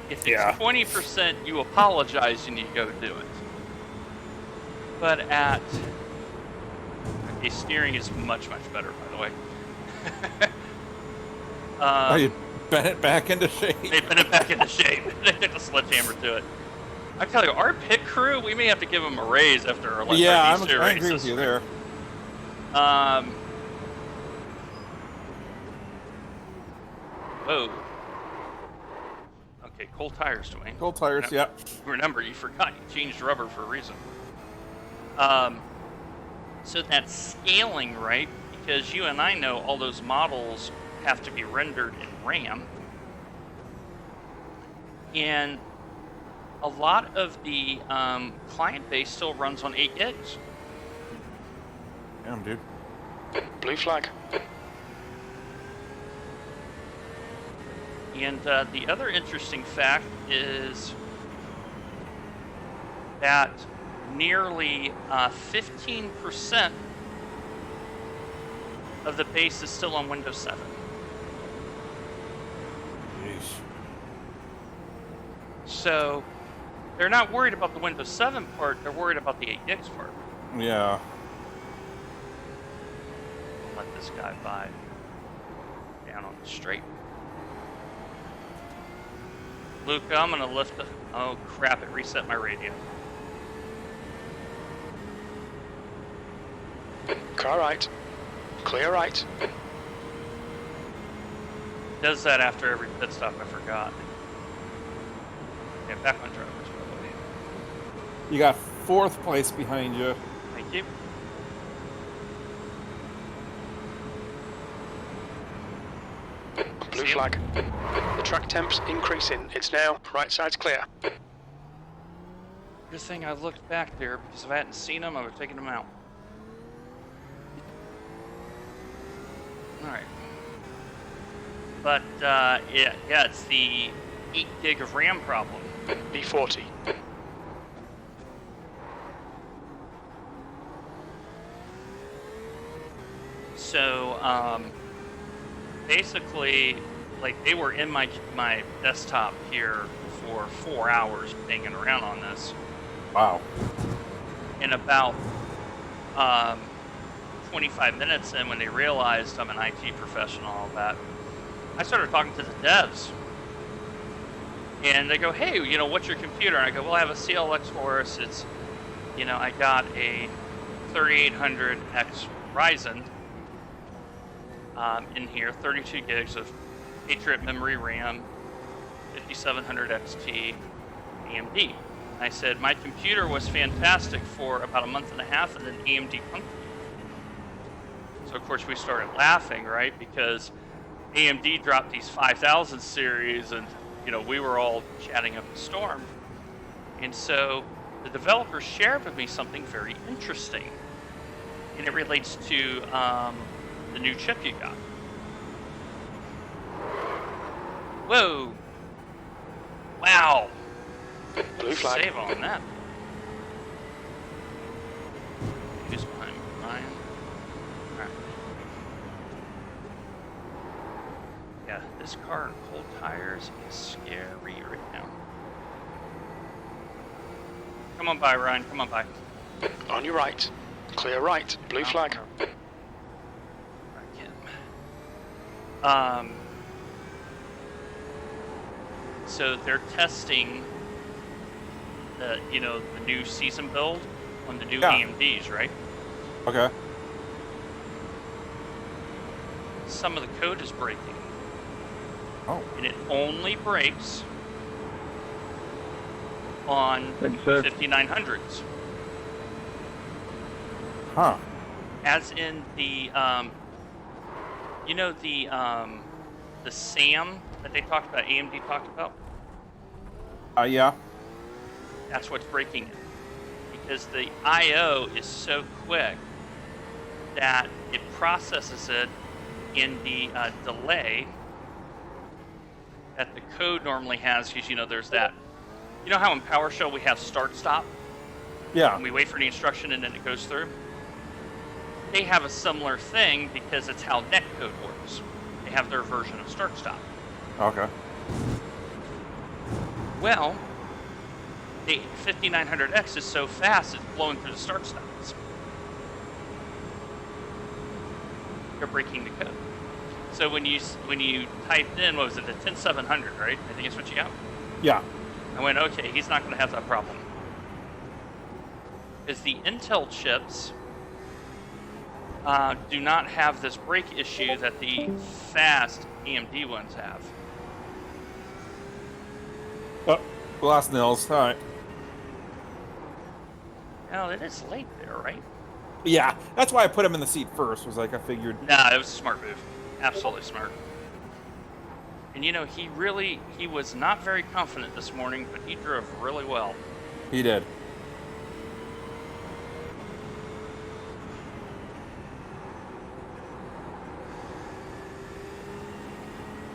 If it's 20%, you apologize and you go do it. But at... Okay, steering is much, much better, by the way. Oh, you bent it back into shape. They bent it back into shape. They took the sledgehammer to it. I tell you, our pit crew, we may have to give them a raise after our Yeah, our I these 2 agree races. with you there. Whoa. Okay, cold tires, Dwayne. Cold tires, yeah. Remember, you forgot you changed rubber for a reason. So that's scaling, right? Because you and I know all those models have to be rendered in RAM. And a lot of the client base still runs on 8 gigs. Damn, dude. Blue flag. And the other interesting fact is that nearly 15% of the base is still on Windows 7. Jeez. So they're not worried about the Windows 7 part, they're worried about the 8 gigs part. Yeah. I'll let this guy by down on the straight. Luca, I'm gonna lift the... Oh crap, it reset my radio. Car right. Clear right. Does that after every pit stop, I forgot. Okay, back on drivers, by the way. You got 4th place behind you. Thank you. Blue See 'em? flag. The track temp's increasing. It's now right side's clear. Good thing I looked back there, because if I hadn't seen them, I would have taken them out. Alright. But, yeah, it's the 8 gig of RAM problem. B40. So, basically, like, they were in my desktop here for 4 hours banging around on this. Wow. In about 25 minutes in, when they realized I'm an IT professional and all that, I started talking to the devs. And they go, hey, you know, what's your computer? And I go, well, I have a CLX Horus. It's, you know, I got a 3800X Ryzen in here, 32 gigs of Patriot memory RAM, 5700 XT, AMD. I said, my computer was fantastic for about a month and a half, and then AMD punked me. So, of course, we started laughing, right? Because AMD dropped these 5000 series, and, you know, we were all chatting up a storm. And so the developers shared with me something very interesting. And it relates to the new chip you got. Whoa. Wow. Blue flag. Save on that. Who's behind me? Ryan? Alright. Yeah. This car in cold tires is scary right now. Come on by, Ryan. Come on by. On your right. Clear right. Blue flag. So they're testing the new season build on the new AMDs, right? Okay. Some of the code is breaking. Oh. And it only breaks on 5900s. Huh. As in the the SAM that they talked about, AMD talked about? Yeah. That's what's breaking it. Because the I/O is so quick that it processes it in the delay that the code normally has, because there's that. You know how in PowerShell we have start-stop? Yeah. And we wait for the instruction and then it goes through? They have a similar thing because it's how netcode works. They have their version of start-stop. Okay. Well, the 5900X is so fast it's blowing through the start-stops. They're breaking the code. So when you typed in, what was it, the 10700, right? I think that's what you got? Yeah. I went, okay, he's not going to have that problem. Because the Intel chips do not have this break issue that the fast AMD ones have. Oh, we lost Nils. All right. No, it is late there, right? Yeah, that's why I put him in the seat first. Was like I figured. Nah, it was a smart move. Absolutely smart. And he was not very confident this morning, but he drove really well. He did.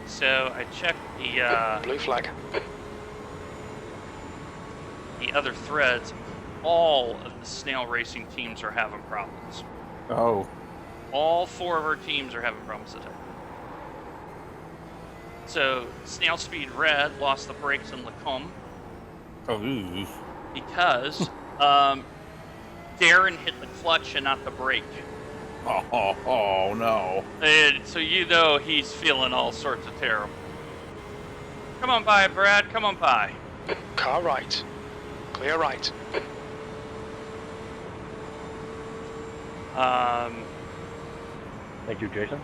So I checked the Blue flag. the other threads. All of the snail racing teams are having problems. Oh. All 4 of our teams are having problems today. So Snail Speed Red lost the brakes in Lacombe Oh. because Darren hit the clutch and not the brake. Oh no. And so he's feeling all sorts of terrible. Come on by, Brad. Come on by. Car right. Clear right. Thank you, Jason.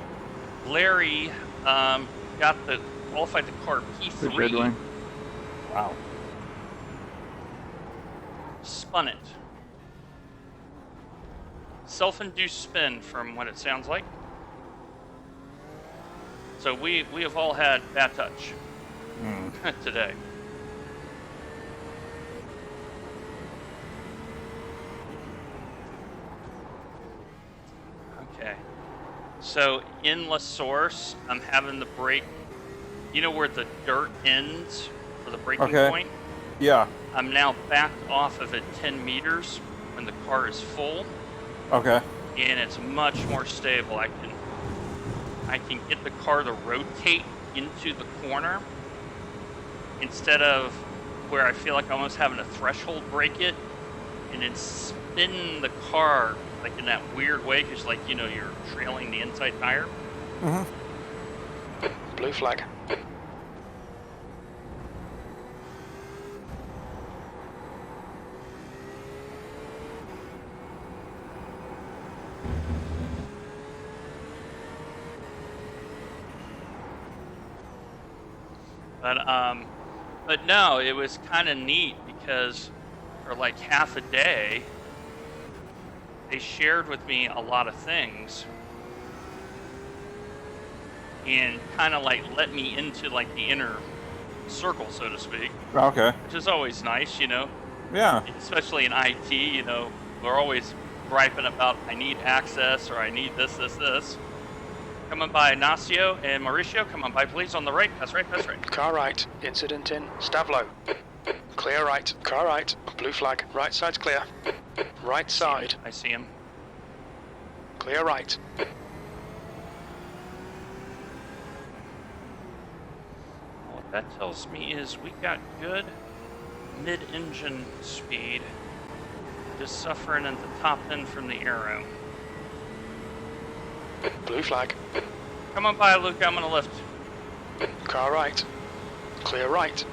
Larry qualified the car Appreciate P3. Dwayne. Wow. Spun it. Self-induced spin from what it sounds like. So we have all had bad touch today. Okay. So in La Source, I'm having the brake. You know where the dirt ends for the braking point? Yeah. I'm now backed off of it 10 meters when the car is full. Okay. And it's much more stable. I can get the car to rotate into the corner instead of where I feel like I'm almost having a threshold brake it and then spin the car like in that weird way because you're trailing the inside tire. Blue flag. But no, it was kind of neat because for like half a day, they shared with me a lot of things and kind of like let me into like the inner circle, so to speak. Okay. Which is always nice, Yeah. especially in IT, we're always griping about I need access or I need this. Come on by, Ignacio and Mauricio. Come on by, please. On the right. That's right. Car right. Incident in Stavlo. Clear right. Car right. Blue flag. Right side's clear. Right side. I see him. Clear right. that tells me is we got good mid-engine speed. Just suffering at the top end from the aero. Blue flag. Come on by, Luke. I'm gonna lift. Car right. Clear right.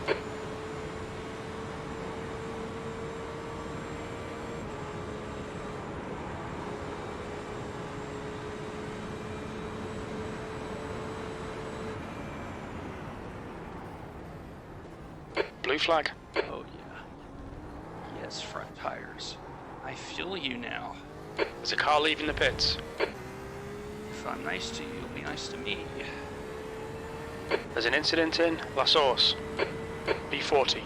Blue flag. Oh, yeah. Yes, front tires. I feel you now. There's a car leaving the pits. If I'm nice to you, you'll be nice to me. There's an incident in La Source. B40.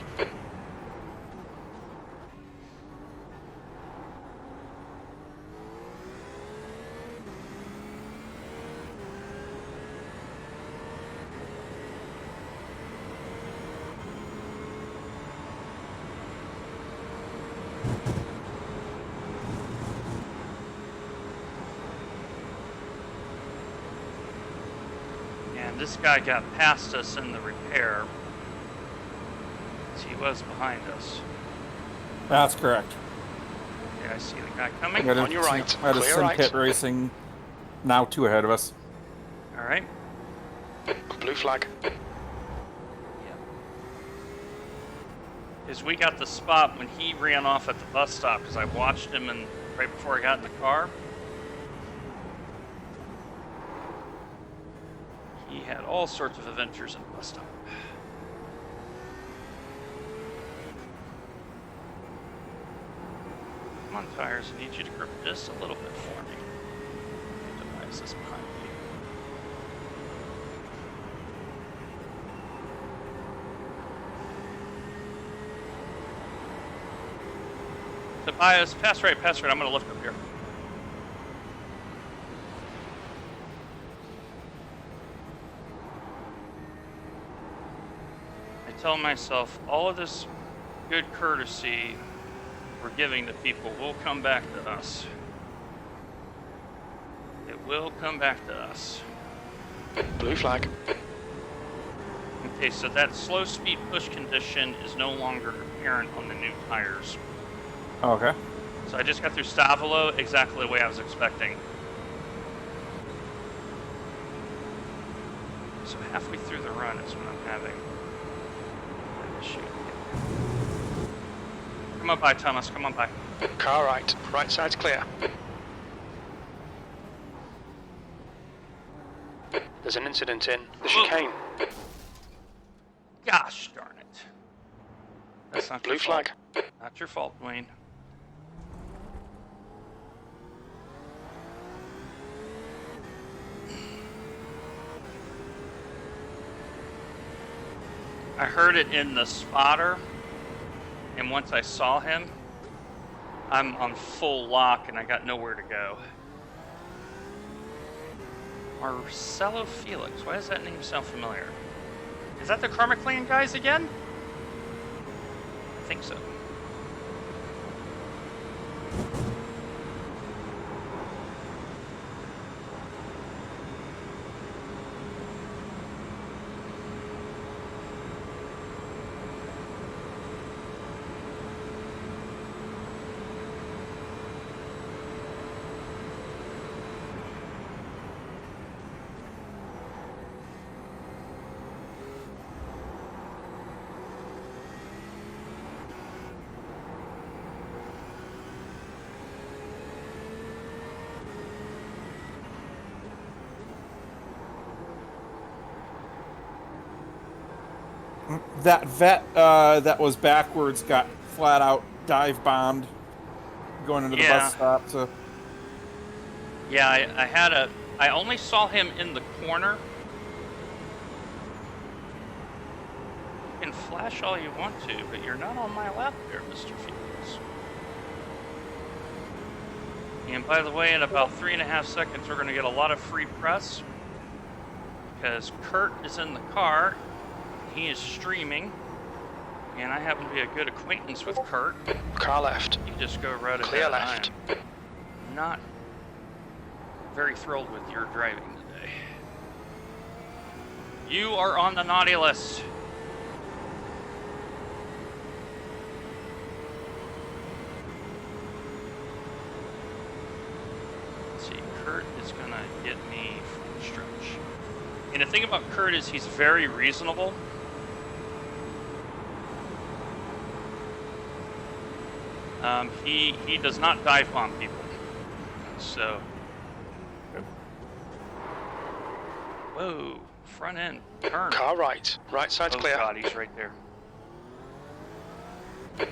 And this guy got past us in the repair. He was behind us. That's correct. Yeah, I see the guy coming. Got On your right. Had a Clear Sim right. Pit Racing now 2 ahead of us. All right. Blue flag. Because we got the spot when he ran off at the bus stop, because I watched him and right before I got in the car. He had all sorts of adventures at the bus stop. Come on, tires. I need you to grip just a little bit for me. Device is behind you. Tobias, pass right. I'm going to lift up here. I tell myself all of this good courtesy we're giving to people will come back to us. It will come back to us. Blue flag. Okay, so that slow speed push condition is no longer apparent on the new tires. Okay. So I just got through Stavolo exactly the way I was expecting. So halfway through the run is when I'm having an issue. Come on by, Thomas. Come on by. Car right. Right side's clear. There's an incident in the chicane. Gosh darn it. That's not Blue your fault. flag. Not your fault, Dwayne. I heard it in the spotter, and once I saw him, I'm on full lock and I got nowhere to go. Marcelo Felix, why does that name sound familiar? Is that the Karma Clan guys again? I think so. That vet that was backwards got flat out dive bombed going into the bus stop. So Yeah, I only saw him in the corner. You can flash all you want to, but you're not on my lap there, Mr. Felix. And by the way, in about 3.5 seconds, we're going to get a lot of free press because Kurt is in the car. He is streaming, and I happen to be a good acquaintance with Kurt. Car left. You just go right ahead. Clear left. I'm not very thrilled with your driving today. You are on the naughty list. Kurt is going to get me from the stretch. And the thing about Kurt is he's very reasonable. He does not dive bomb people. So. Whoa, front end, turn. Car right. Right side's Oh clear. God, he's right there.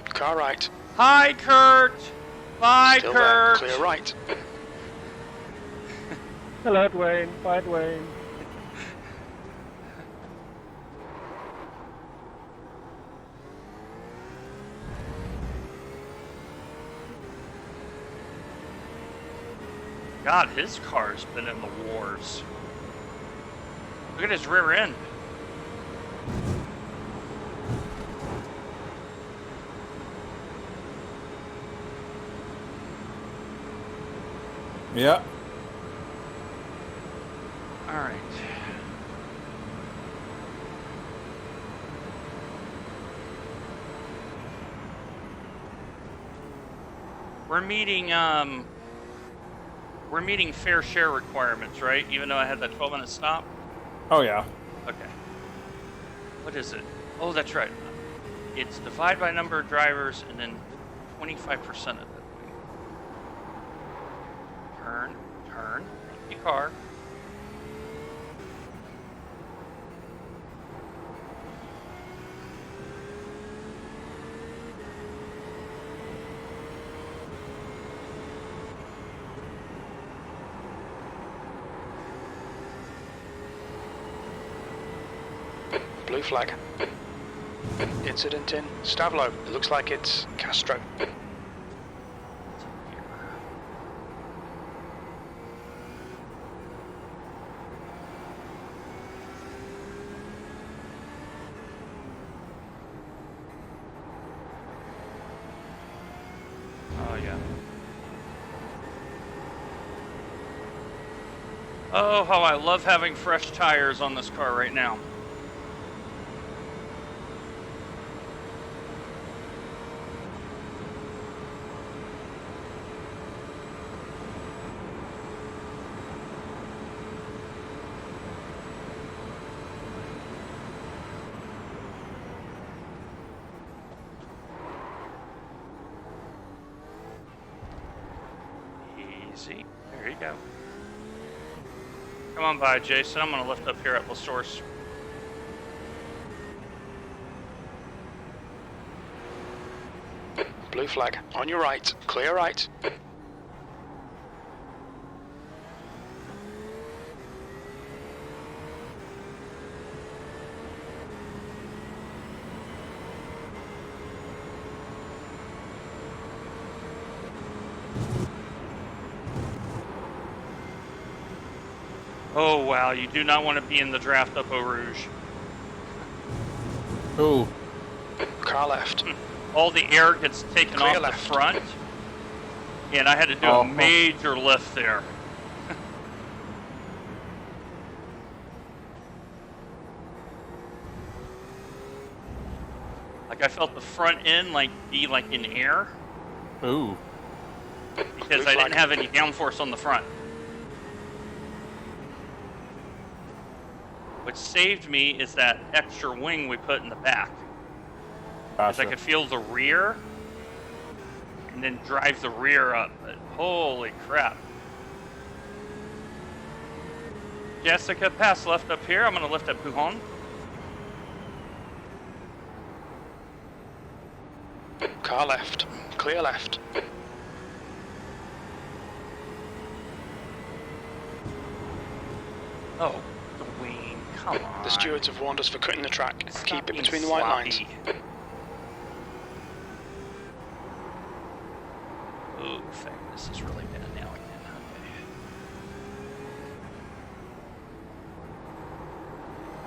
Car right. Hi, Kurt. Bye, Still Kurt. there. Clear right. Hello, Dwayne. Bye, Dwayne. God, his car's been in the wars. Look at his rear end. Yeah. All right. We're meeting fair share requirements, right? Even though I had that 12-minute stop? Oh, yeah. Okay. What is it? Oh, that's right. It's divide by number of drivers and then 25% of it. Turn, turn, empty car. Blue flag. Incident in Stavlo. It looks like it's Castro. Oh, yeah. Oh, how I love having fresh tires on this car right now. Easy. There you go. Come on by, Jason. I'm going to lift up here at the source. Blue flag. On your right. Clear right. Oh, wow. You do not want to be in the draft up Eau Rouge. Ooh. Car left. All the air gets taken Clear off left. the front. And I had to do a major lift there. Like I felt the front end be in air Ooh. because I didn't have any downforce on the front. What saved me is that extra wing we put in the back. Because I Gotcha. could feel the rear and then drive the rear up. But holy crap. Jessica, pass left up here. I'm going to lift up Pujon. Car left. Clear left. Oh, Dwayne, come on. The stewards have warned us for cutting the track. Stop Keep it being between the white lines. sloppy. Ooh, this is really bad now again. Okay.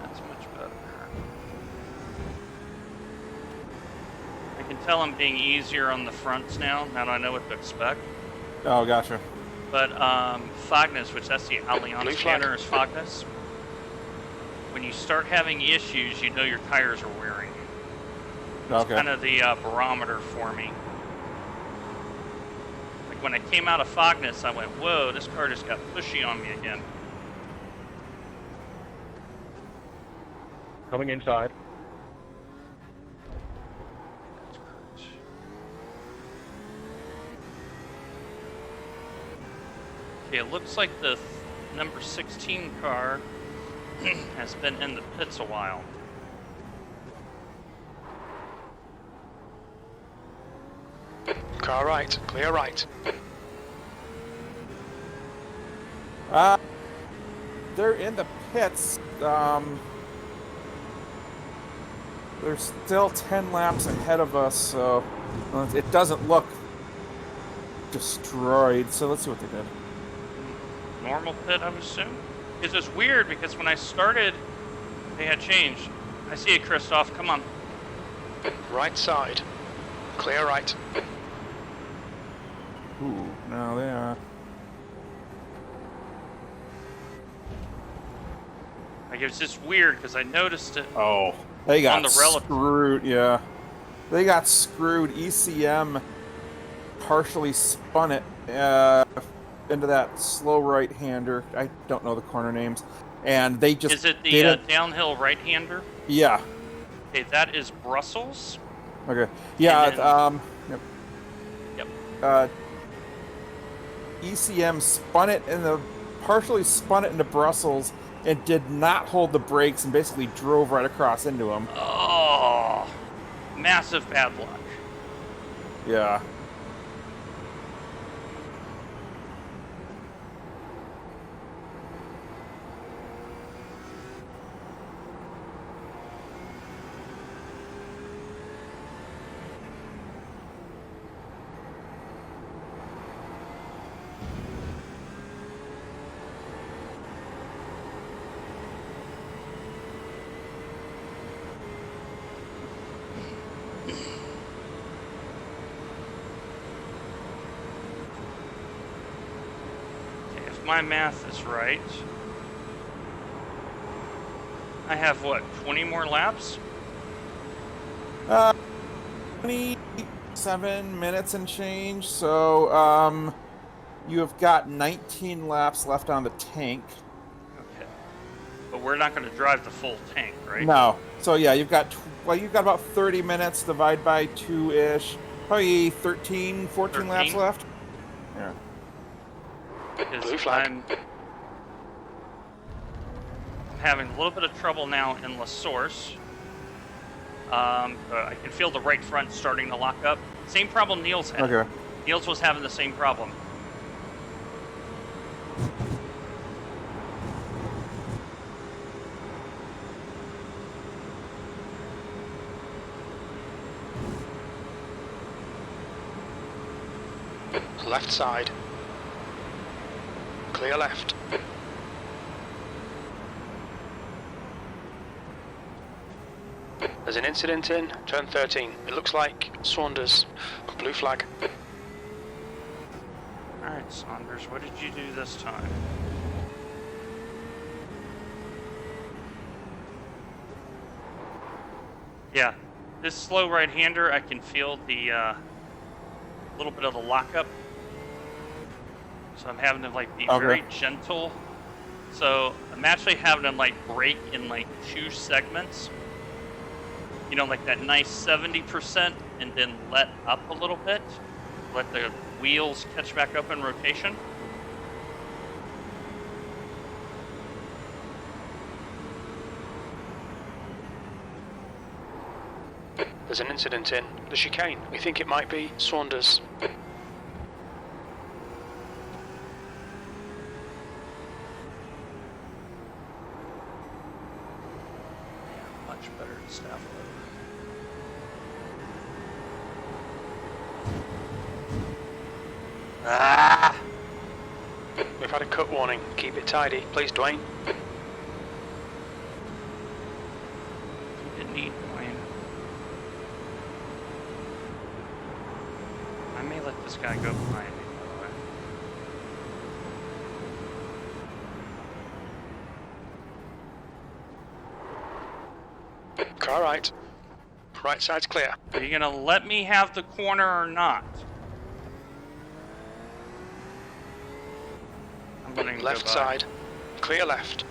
That's much better. I can tell I'm being easier on the fronts now that I know what to expect. Oh, gotcha. But Fogness, which that's the Blue Allianz flag. scanner, is Fogness. When you start having issues, you know your tires are wearing. It's Okay. kind of the barometer for me. Like when I came out of Fogness, I went, whoa, this car just got pushy on me again. Coming inside. Okay, it looks like the number 16 car has been in the pits a while. Car right, clear right. They're in the pits. They're still 10 laps ahead of us, so it doesn't look destroyed. So let's see what they did. Normal pit, I would assume? It's just weird because when I started, they had changed. I see it, Christoph. Come on. Right side, clear right. Ooh, no, they are. Like, it was just weird because I noticed it. Oh, they got On the relative. screwed. Yeah, they got screwed. ECM partially spun it into that slow right-hander. I don't know the corner names, and they just Is it the downhill right-hander? Yeah. Okay, that is Brussels. Okay. Yeah. And Yep. Yep. ECM partially spun it into Brussels and did not hold the brakes and basically drove right across into him. Oh, massive bad luck. Yeah. My math is right. I have what, 20 more laps? 27 minutes and change. So you have got 19 laps left on the tank. Okay. But we're not going to drive the full tank, right? No. So yeah, you've got about 30 minutes, divide by 2-ish. Probably 13, 14 laps left. Yeah. Blue flag. I'm having a little bit of trouble now in La Source. I can feel the right front starting to lock up. Same problem Niels had. Okay. Niels was having the same problem. Left side. Clear left. There's an incident in turn 13. It looks like Saunders. Blue flag. Alright, Saunders, what did you do this time? Yeah, this slow right-hander, I can feel the little bit of the lockup. So I'm having to like be very gentle. So I'm actually having to like brake in like 2 segments. You know, like that nice 70% and then let up a little bit. Let the wheels catch back up in rotation. There's an incident in the chicane. We think it might be Saunders. Much better than staff load. Ah! We've had a cut warning. Keep it tidy. Please, Dwayne. Didn't need Dwayne. I may let this guy go behind me, by the way. Car right. Right side's clear. Are you gonna let me have the corner or not? I'm letting him Left go by. side. Clear left.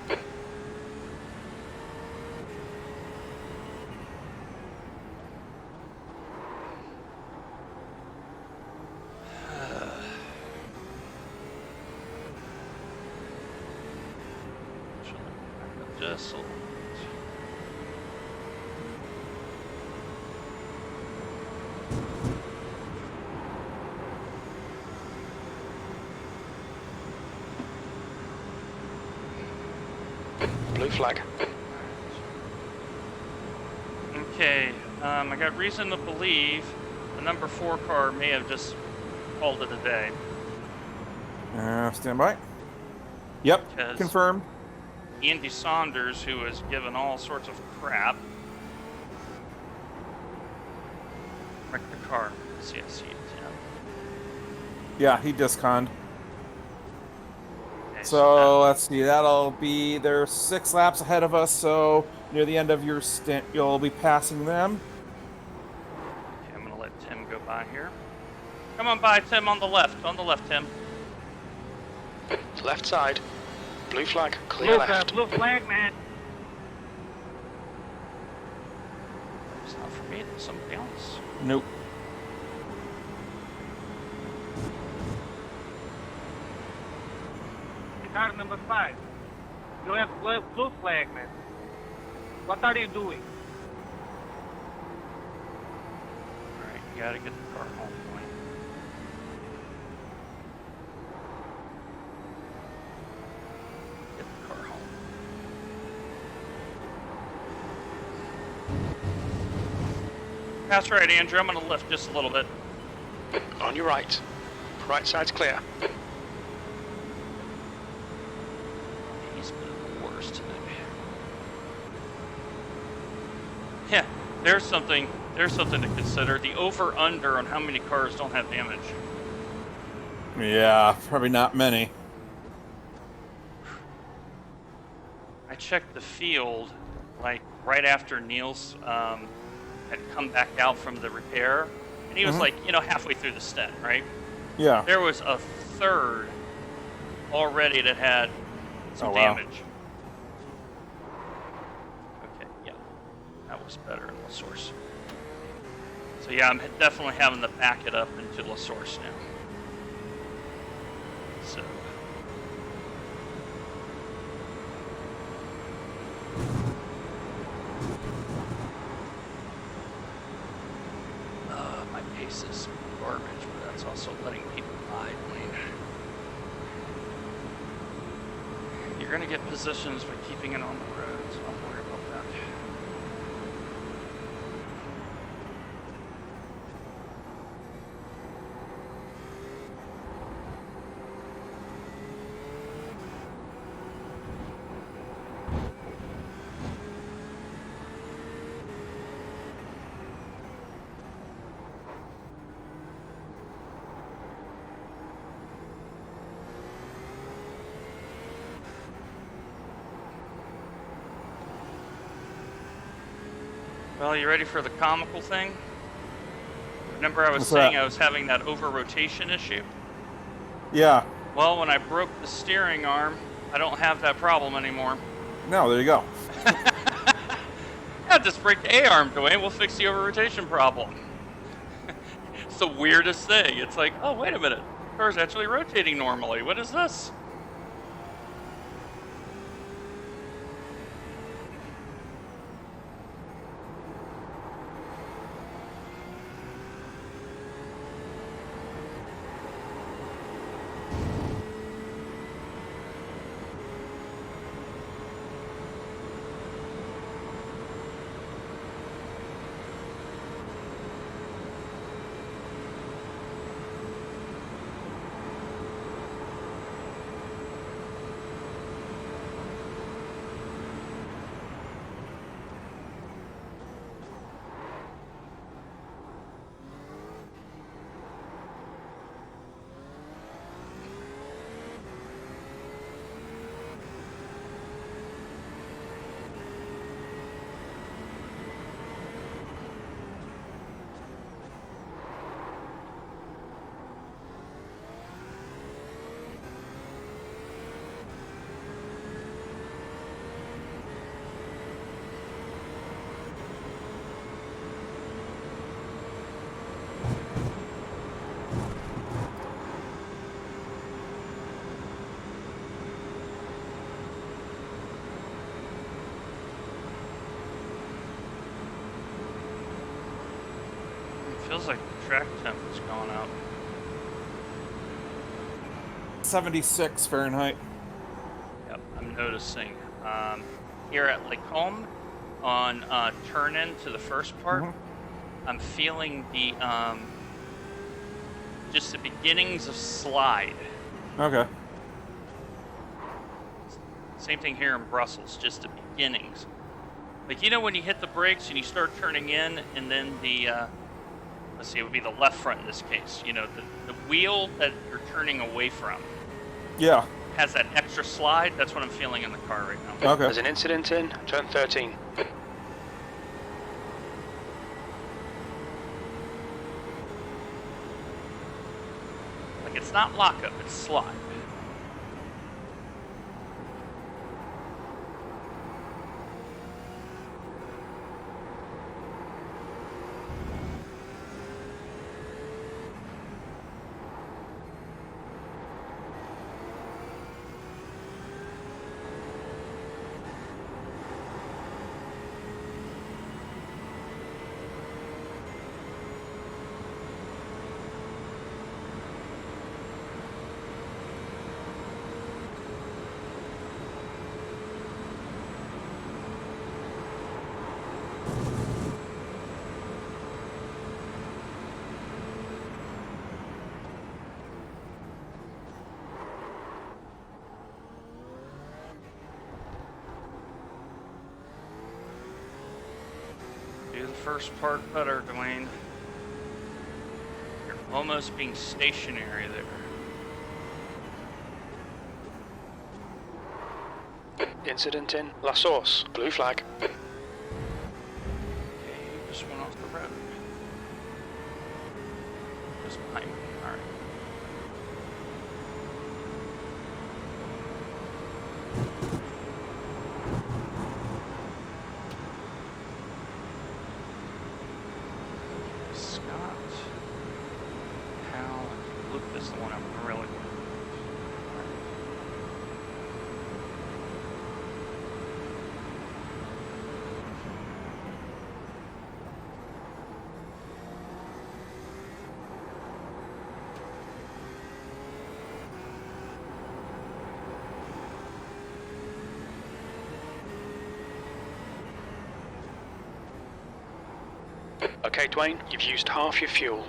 Just a little bit. Blue flag. Okay, I got reason to believe the number 4 car may have just called it a day. Stand by. Yep, Because confirmed. Andy Saunders, who was given all sorts of crap, wrecked the car. CSC 10. Yeah, he disconned. Okay, So let's see, that'll be, they're 6 laps ahead of us, so near the end of your stint, you'll be passing them. okay, I'm going to let Tim go by here. Come on by, Tim, on the left, Tim. Left side. Blue flag. Clear left. Blue flag, man. It's not for me, it's somebody else. Nope. Car number 5. You have blue flag, man. What are you doing? Alright, you gotta get the car home point. Get the car home. That's right, Andrew. I'm gonna lift just a little bit. On your right. Right side's clear. He's been the worst today. Yeah, there's something to consider. The over-under on how many cars don't have damage. Yeah, probably not many. I checked the field, like, right after Niels had come back out from the repair, and he was like, halfway through the stint, right? Yeah. There was a third already that had some damage. Okay, yeah. That was better in La Source. So yeah, I'm definitely having to back it up into La Source now. So. My pace is garbage, but that's also letting people ride, Wayne. You're going to get positions by keeping it on the road, so don't worry about that. Well, you ready for the comical thing? Remember I was What's saying that? I was having that over-rotation issue? Yeah. Well, when I broke the steering arm, I don't have that problem anymore. No, there you go. Yeah, just break the A-arm, Dwayne. We'll fix the over-rotation problem. It's the weirdest thing. It's like, oh, wait a minute. The car's actually rotating normally. What is this? track temp has gone up. 76 Fahrenheit. Yep, I'm noticing. Here at Lake Home, on turn-in to the first part, I'm feeling the just the beginnings of slide. Okay. Same thing here in Brussels, just the beginnings. Like, you know, when you hit the brakes and you start turning in, and then the let's see, it would be the left front in this case. You know, the wheel that you're turning away from. Yeah. Has that extra slide. That's what I'm feeling in the car right now. Okay. There's an incident in turn 13. Like, it's not lockup, it's slide. Do the first part better, Dwayne. You're almost being stationary there. Incident in La Source. Blue flag. Okay, you just went off the road. Just behind me. Alright. Scott. Hal. Luke is the one I'm really. Okay, Dwayne, you've used half your fuel.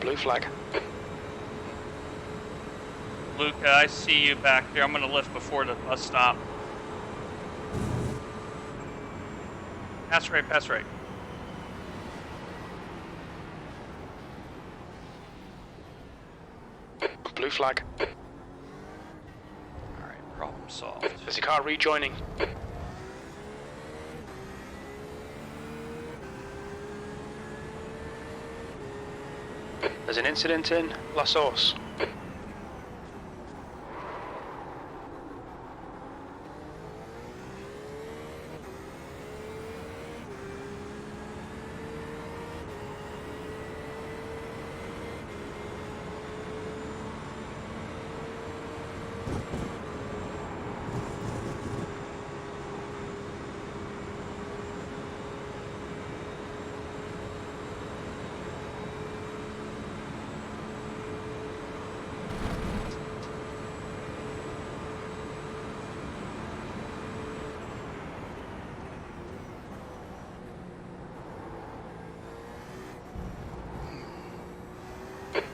Blue flag. Luke, I see you back there. I'm going to lift before the bus stop. Pass right, pass right. Blue flag. Alright, problem solved. There's a car rejoining. There's an incident in La Source.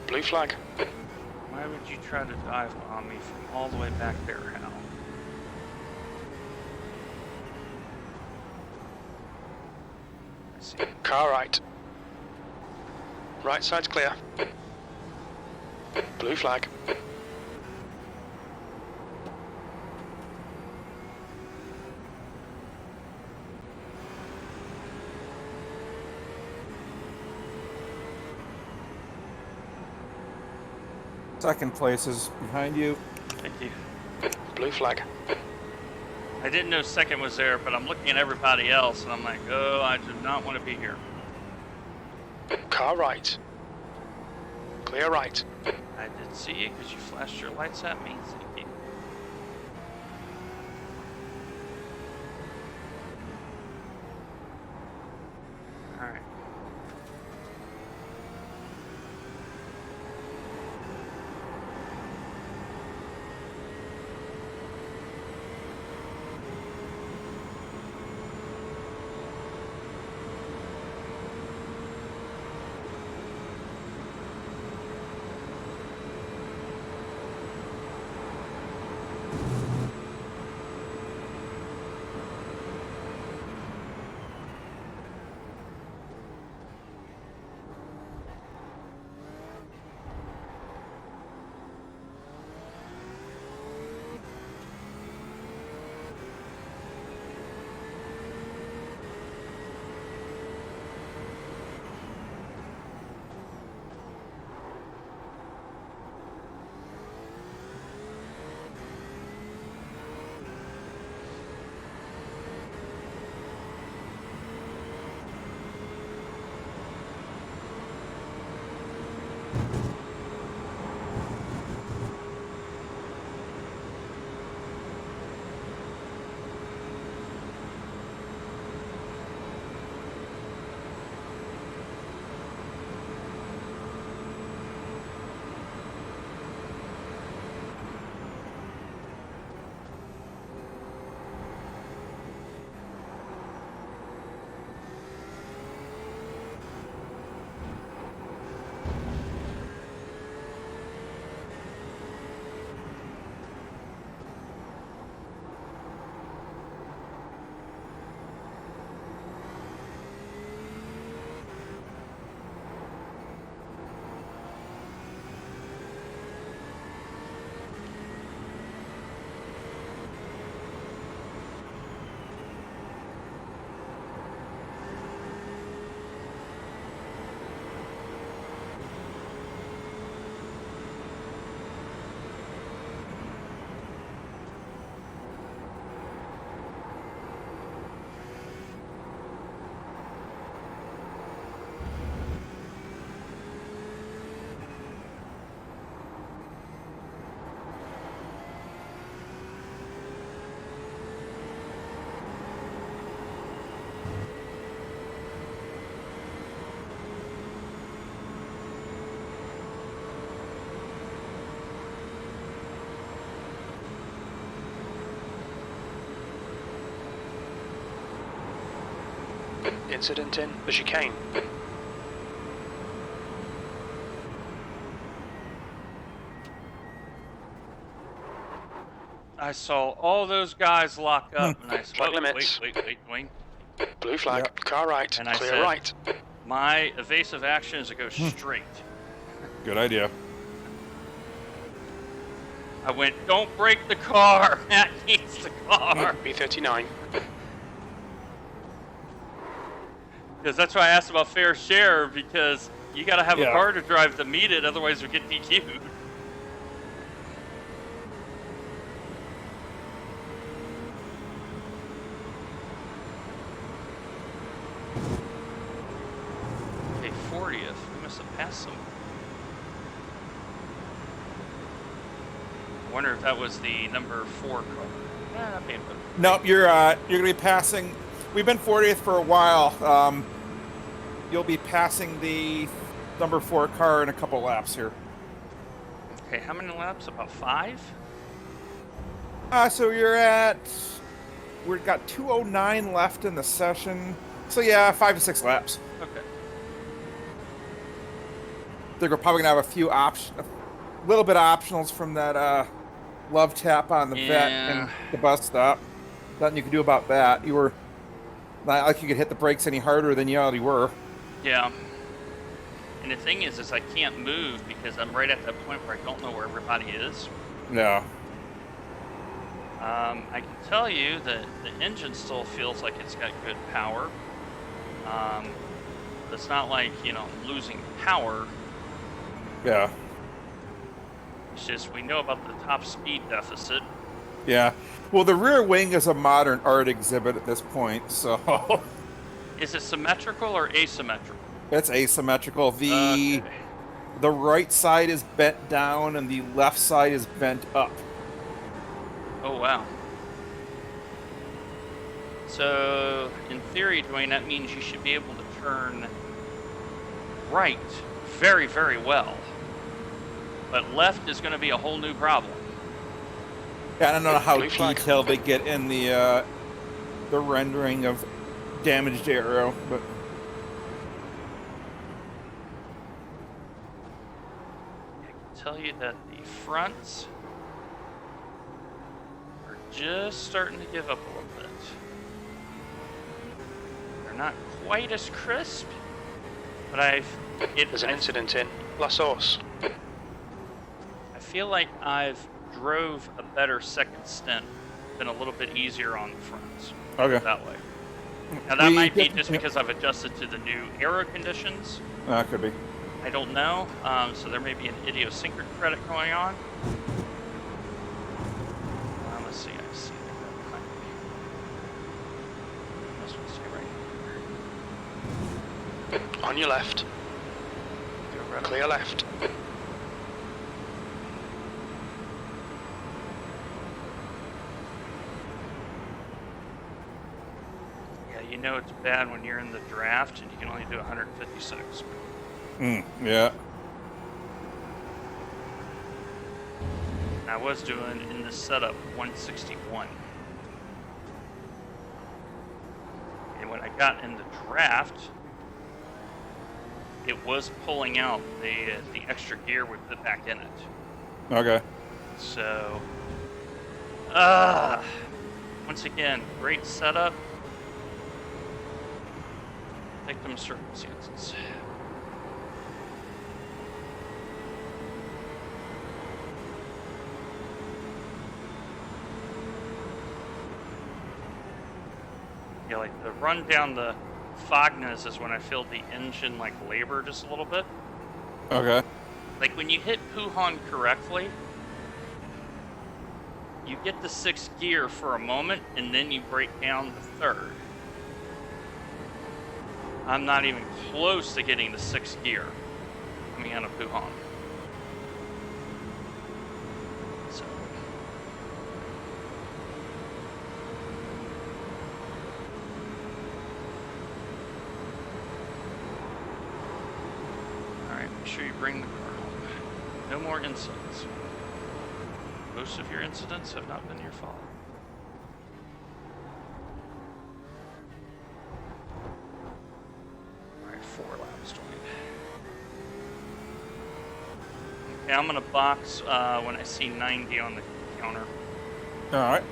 Blue flag. My would you try to dive bomb me from all the way back there, Hal? I see. Car right. Right side's clear. Blue flag. Second place is behind you. Thank you. Blue flag. I didn't know second was there, but I'm looking at everybody else, and I'm like, oh, I do not want to be here. Car right. Clear right. I did see you because you flashed your lights at me. Thank you. All right. Incident in the chicane. I saw all those guys lock up, and I said, Track limits. wait, Dwayne. Blue flag. Yep. Car right. And I Clear said- right. My evasive action is to go straight. Good idea. I went, don't break the car. Matt needs the car. B39. Because that's why I asked about fair share, because you got to have a Yeah. car to drive to meet it, otherwise we get DQ'd. Okay, 40th. We must have passed some. I wonder if that was the number 4 car. Not being put. Nope, you're gonna be passing. We've been 40th for a while. You'll be passing the number 4 car in a couple laps here. Okay, how many laps? About 5? So you're at. We've got 209 left in the session. So yeah, 5 to 6 laps. Okay. They're probably gonna have a few little bit of optionals from that love tap on the vet Yeah. and the bus stop. Nothing you could do about that. You were not like you could hit the brakes any harder than you already were. Yeah. And the thing is I can't move because I'm right at that point where I don't know where everybody is. No. I can tell you that the engine still feels like it's got good power. It's not like, you know, losing power. Yeah. It's just we know about the top speed deficit. Yeah. Well, the rear wing is a modern art exhibit at this point, so Is it symmetrical or asymmetrical? it's asymmetrical. Okay. The right side is bent down and the left side is bent up. Oh, wow. So, in theory, Dwayne, that means you should be able to turn right very, very well. But left is going to be a whole new problem. Yeah, I don't know how Blue flag. detailed they get in the rendering of damaged aero, but I can tell you that the fronts are just starting to give up a little bit. They're not quite as crisp, but There's an incident in La Source. I feel like I've drove a better second stint, been a little bit easier on the fronts. okay. That way. Now that might be just yeah. because I've adjusted to the new aero conditions. Could be. I don't know. So there may be an idiosyncratic credit going on. Let's see. I see that behind me. This one's right here. On your left. Go right Clear left. Yeah, you know it's bad when you're in the draft and you can only do 156. Yeah. I was doing in this setup 161. And when I got in the draft, it was pulling out the extra gear we put back in it. Okay. So, once again, great setup. Victim circumstances. Yeah, like the run down the Fognas is when I feel the engine like labor just a little bit. Okay. Like when you hit Puhan correctly, you get the sixth gear for a moment and then you break down the third. I'm not even close to getting the sixth gear coming out of Puhan. So. Alright, make sure you bring the car home. No more incidents. Most of your incidents have not been your fault. Alright, 4 laps, Dwayne. Okay, I'm gonna box when I see 90 on the counter. All right.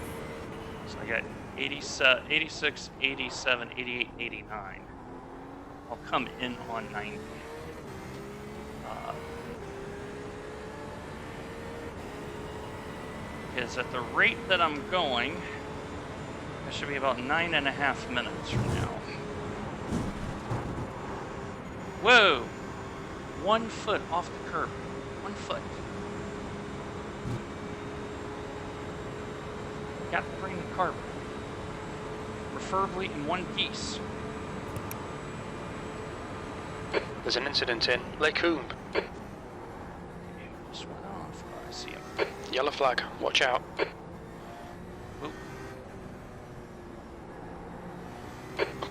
So I got 86, 87, 88, 89. I'll come in on 90. Because at the rate that I'm going, that should be about 9.5 minutes from now. Whoa! 1 foot off the curb. 1 foot. Got to bring the car back. Preferably in one piece. There's an incident in Les Combes. Just went off. Oh, I see him. Yellow flag. Watch out. Oop.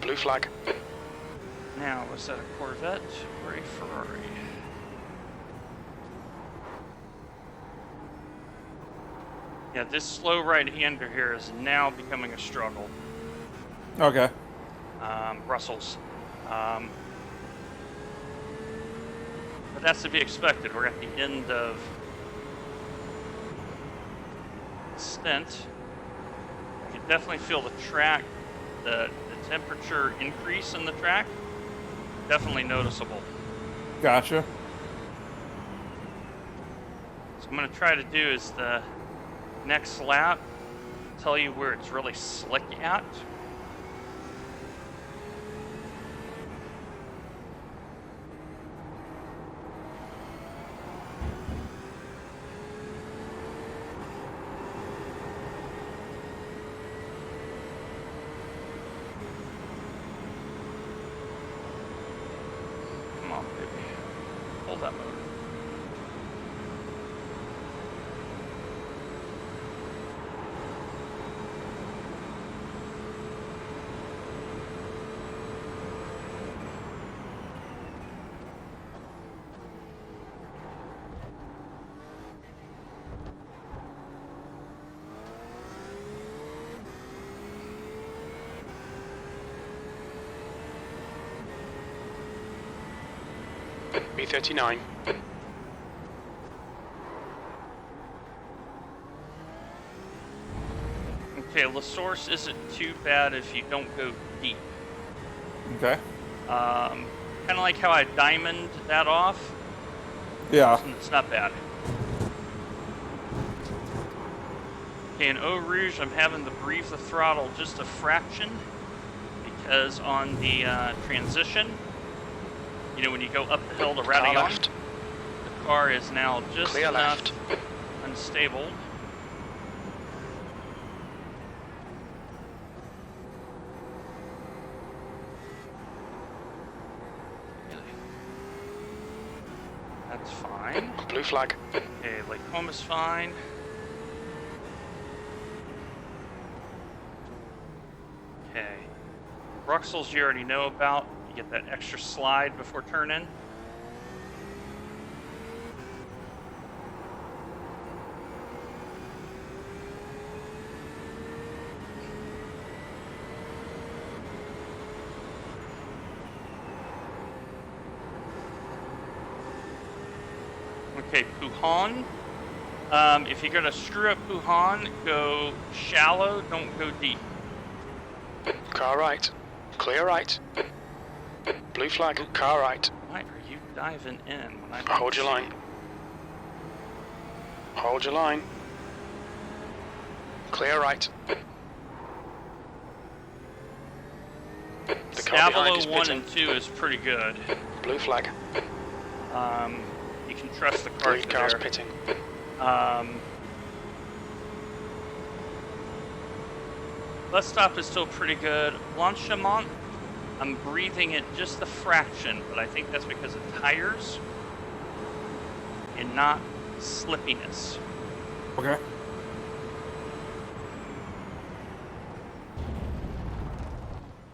Blue flag. Now, was that a Corvette or a Ferrari? Yeah, this slow right-hander here is now becoming a struggle. Okay. Brussels. But that's to be expected. We're at the end of stint, you can definitely feel the track, the temperature increase in the track. Definitely noticeable. Gotcha. So I'm going to try to do is the next lap, tell you where it's really slick at. Come on, baby. Hold that motor. B39. Okay, La Source isn't too bad if you don't go deep. Okay. Kind of like how I diamond that off. Yeah. It's not bad. Okay, in Eau Rouge, I'm having to breathe the throttle just a fraction because on the transition, you know, when you go up the hill to Car Ravillon, left. the car is now just Clear enough left. unstable. That's fine. Blue flag. Okay, Lake Home is fine. Okay. Bruxelles you already know about. You get that extra slide before turn-in. Okay, Puhan. If you're gonna screw up Puhan, go shallow, don't go deep. Car right. Clear right. Blue flag. Car right. Why are you diving in when I don't Hold your see line. you? Hold your line. Clear right. The car behind is Scavolo 1 pitting. and 2 is pretty good. Blue flag. You can trust the car Lead car's there. pitting. Bus stop is still pretty good. Blanchimont, I'm breathing it just a fraction, but I think that's because of tires and not slippiness. Okay.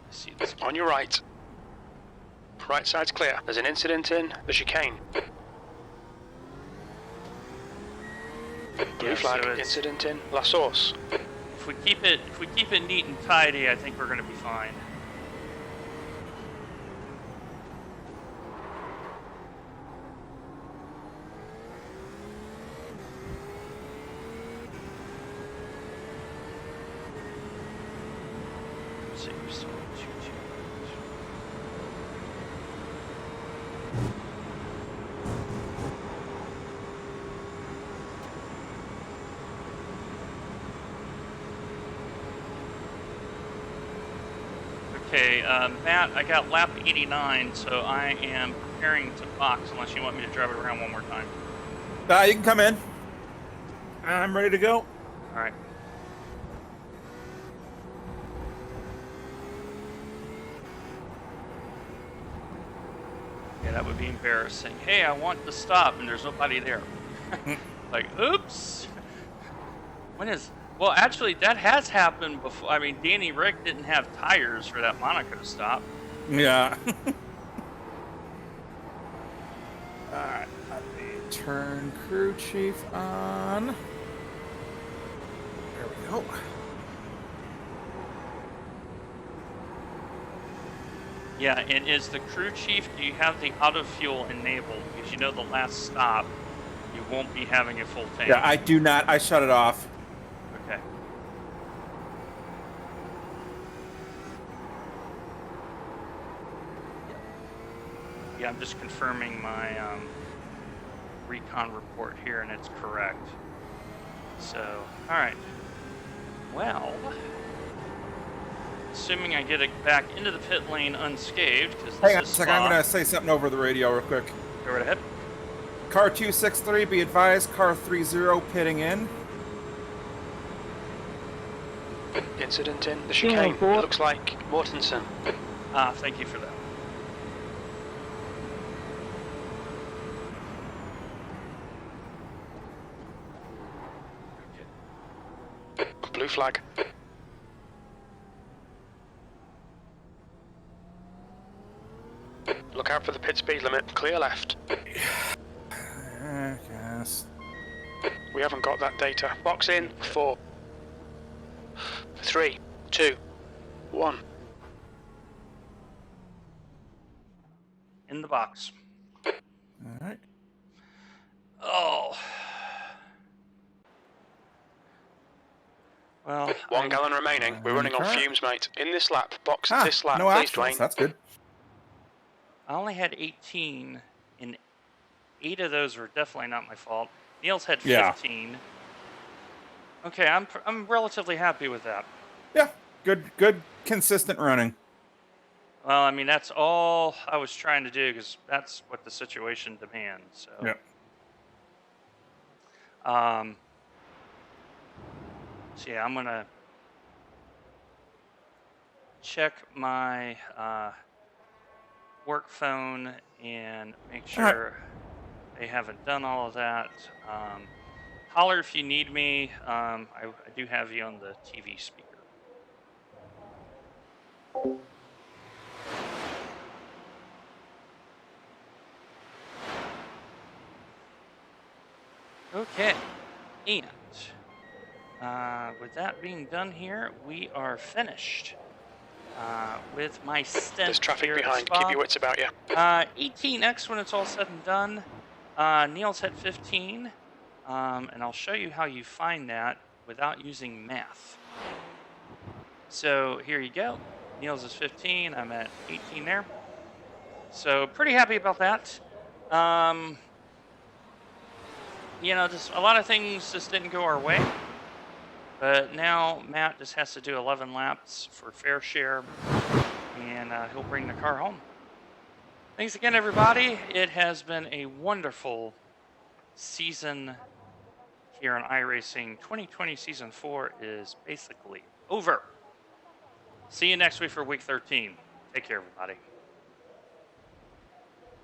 Let's see this. On your right. Right side's clear. There's an incident in the chicane. Blue Yeah, flag. so it's- Incident in La Source. If we keep it neat and tidy, I think we're going to be fine. Let's see, we're still at 2-2. Okay, Matt, I got lap 89, so I am preparing to box unless you want me to drive it around one more time. You can come in. I'm ready to go. All right. Yeah, that would be embarrassing. Hey, I want to stop, and there's nobody there. Like, oops. When is... Well, actually, that has happened before. I mean, Danny Rick didn't have tires for that Monaco stop. Yeah. Alright, let me turn crew chief on. There we go. Yeah, and is the crew chief, do you have the auto fuel enabled? Because you know the last stop, you won't be having a full tank. Yeah, I do not. I shut it off. Yeah, I'm just confirming my recon report here, and it's correct. So, all right. Well, assuming I get it back into the pit lane unscathed, because this Hang on a is second, I'm Spa. going to say something over the radio real quick. Go right ahead. Car 263, be advised, car 30 pitting in. Incident in the chicane. It looks like Mortensen. Thank you for that. Blue flag. Look out for the pit speed limit. Clear left. Yes. We haven't got that data. Box in. 4, 3, 2, 1. In the box. All right. Oh. Well, 1 gallon remaining. We're running on car. fumes, mate. In this lap. Box Ah, this lap, no please, accidents. Dwayne. That's good. I only had 18, and 8 of those were definitely not my fault. Niels had 15. Yeah. Okay, I'm relatively happy with that. Yeah, good, consistent running. Well, I mean, that's all I was trying to do, because that's what the situation demands. So. Yep. So yeah, I'm gonna check my work phone and make sure they haven't done all of that. Holler if you need me. I do have you on the TV speaker. Okay, and with that being done here, we are finished with my stint. There's traffic here at behind. Spa. Keep your wits about you. 18x when it's all said and done. Niels had 15, and I'll show you how you find that without using math. So here you go. Niels is 15. I'm at 18 there. So pretty happy about that. You know, just a lot of things just didn't go our way. But now Matt just has to do 11 laps for fair share, and he'll bring the car home. Thanks again, everybody. It has been a wonderful season here on iRacing. 2020 Season 4 is basically over. See you next week for Week 13. Take care, everybody.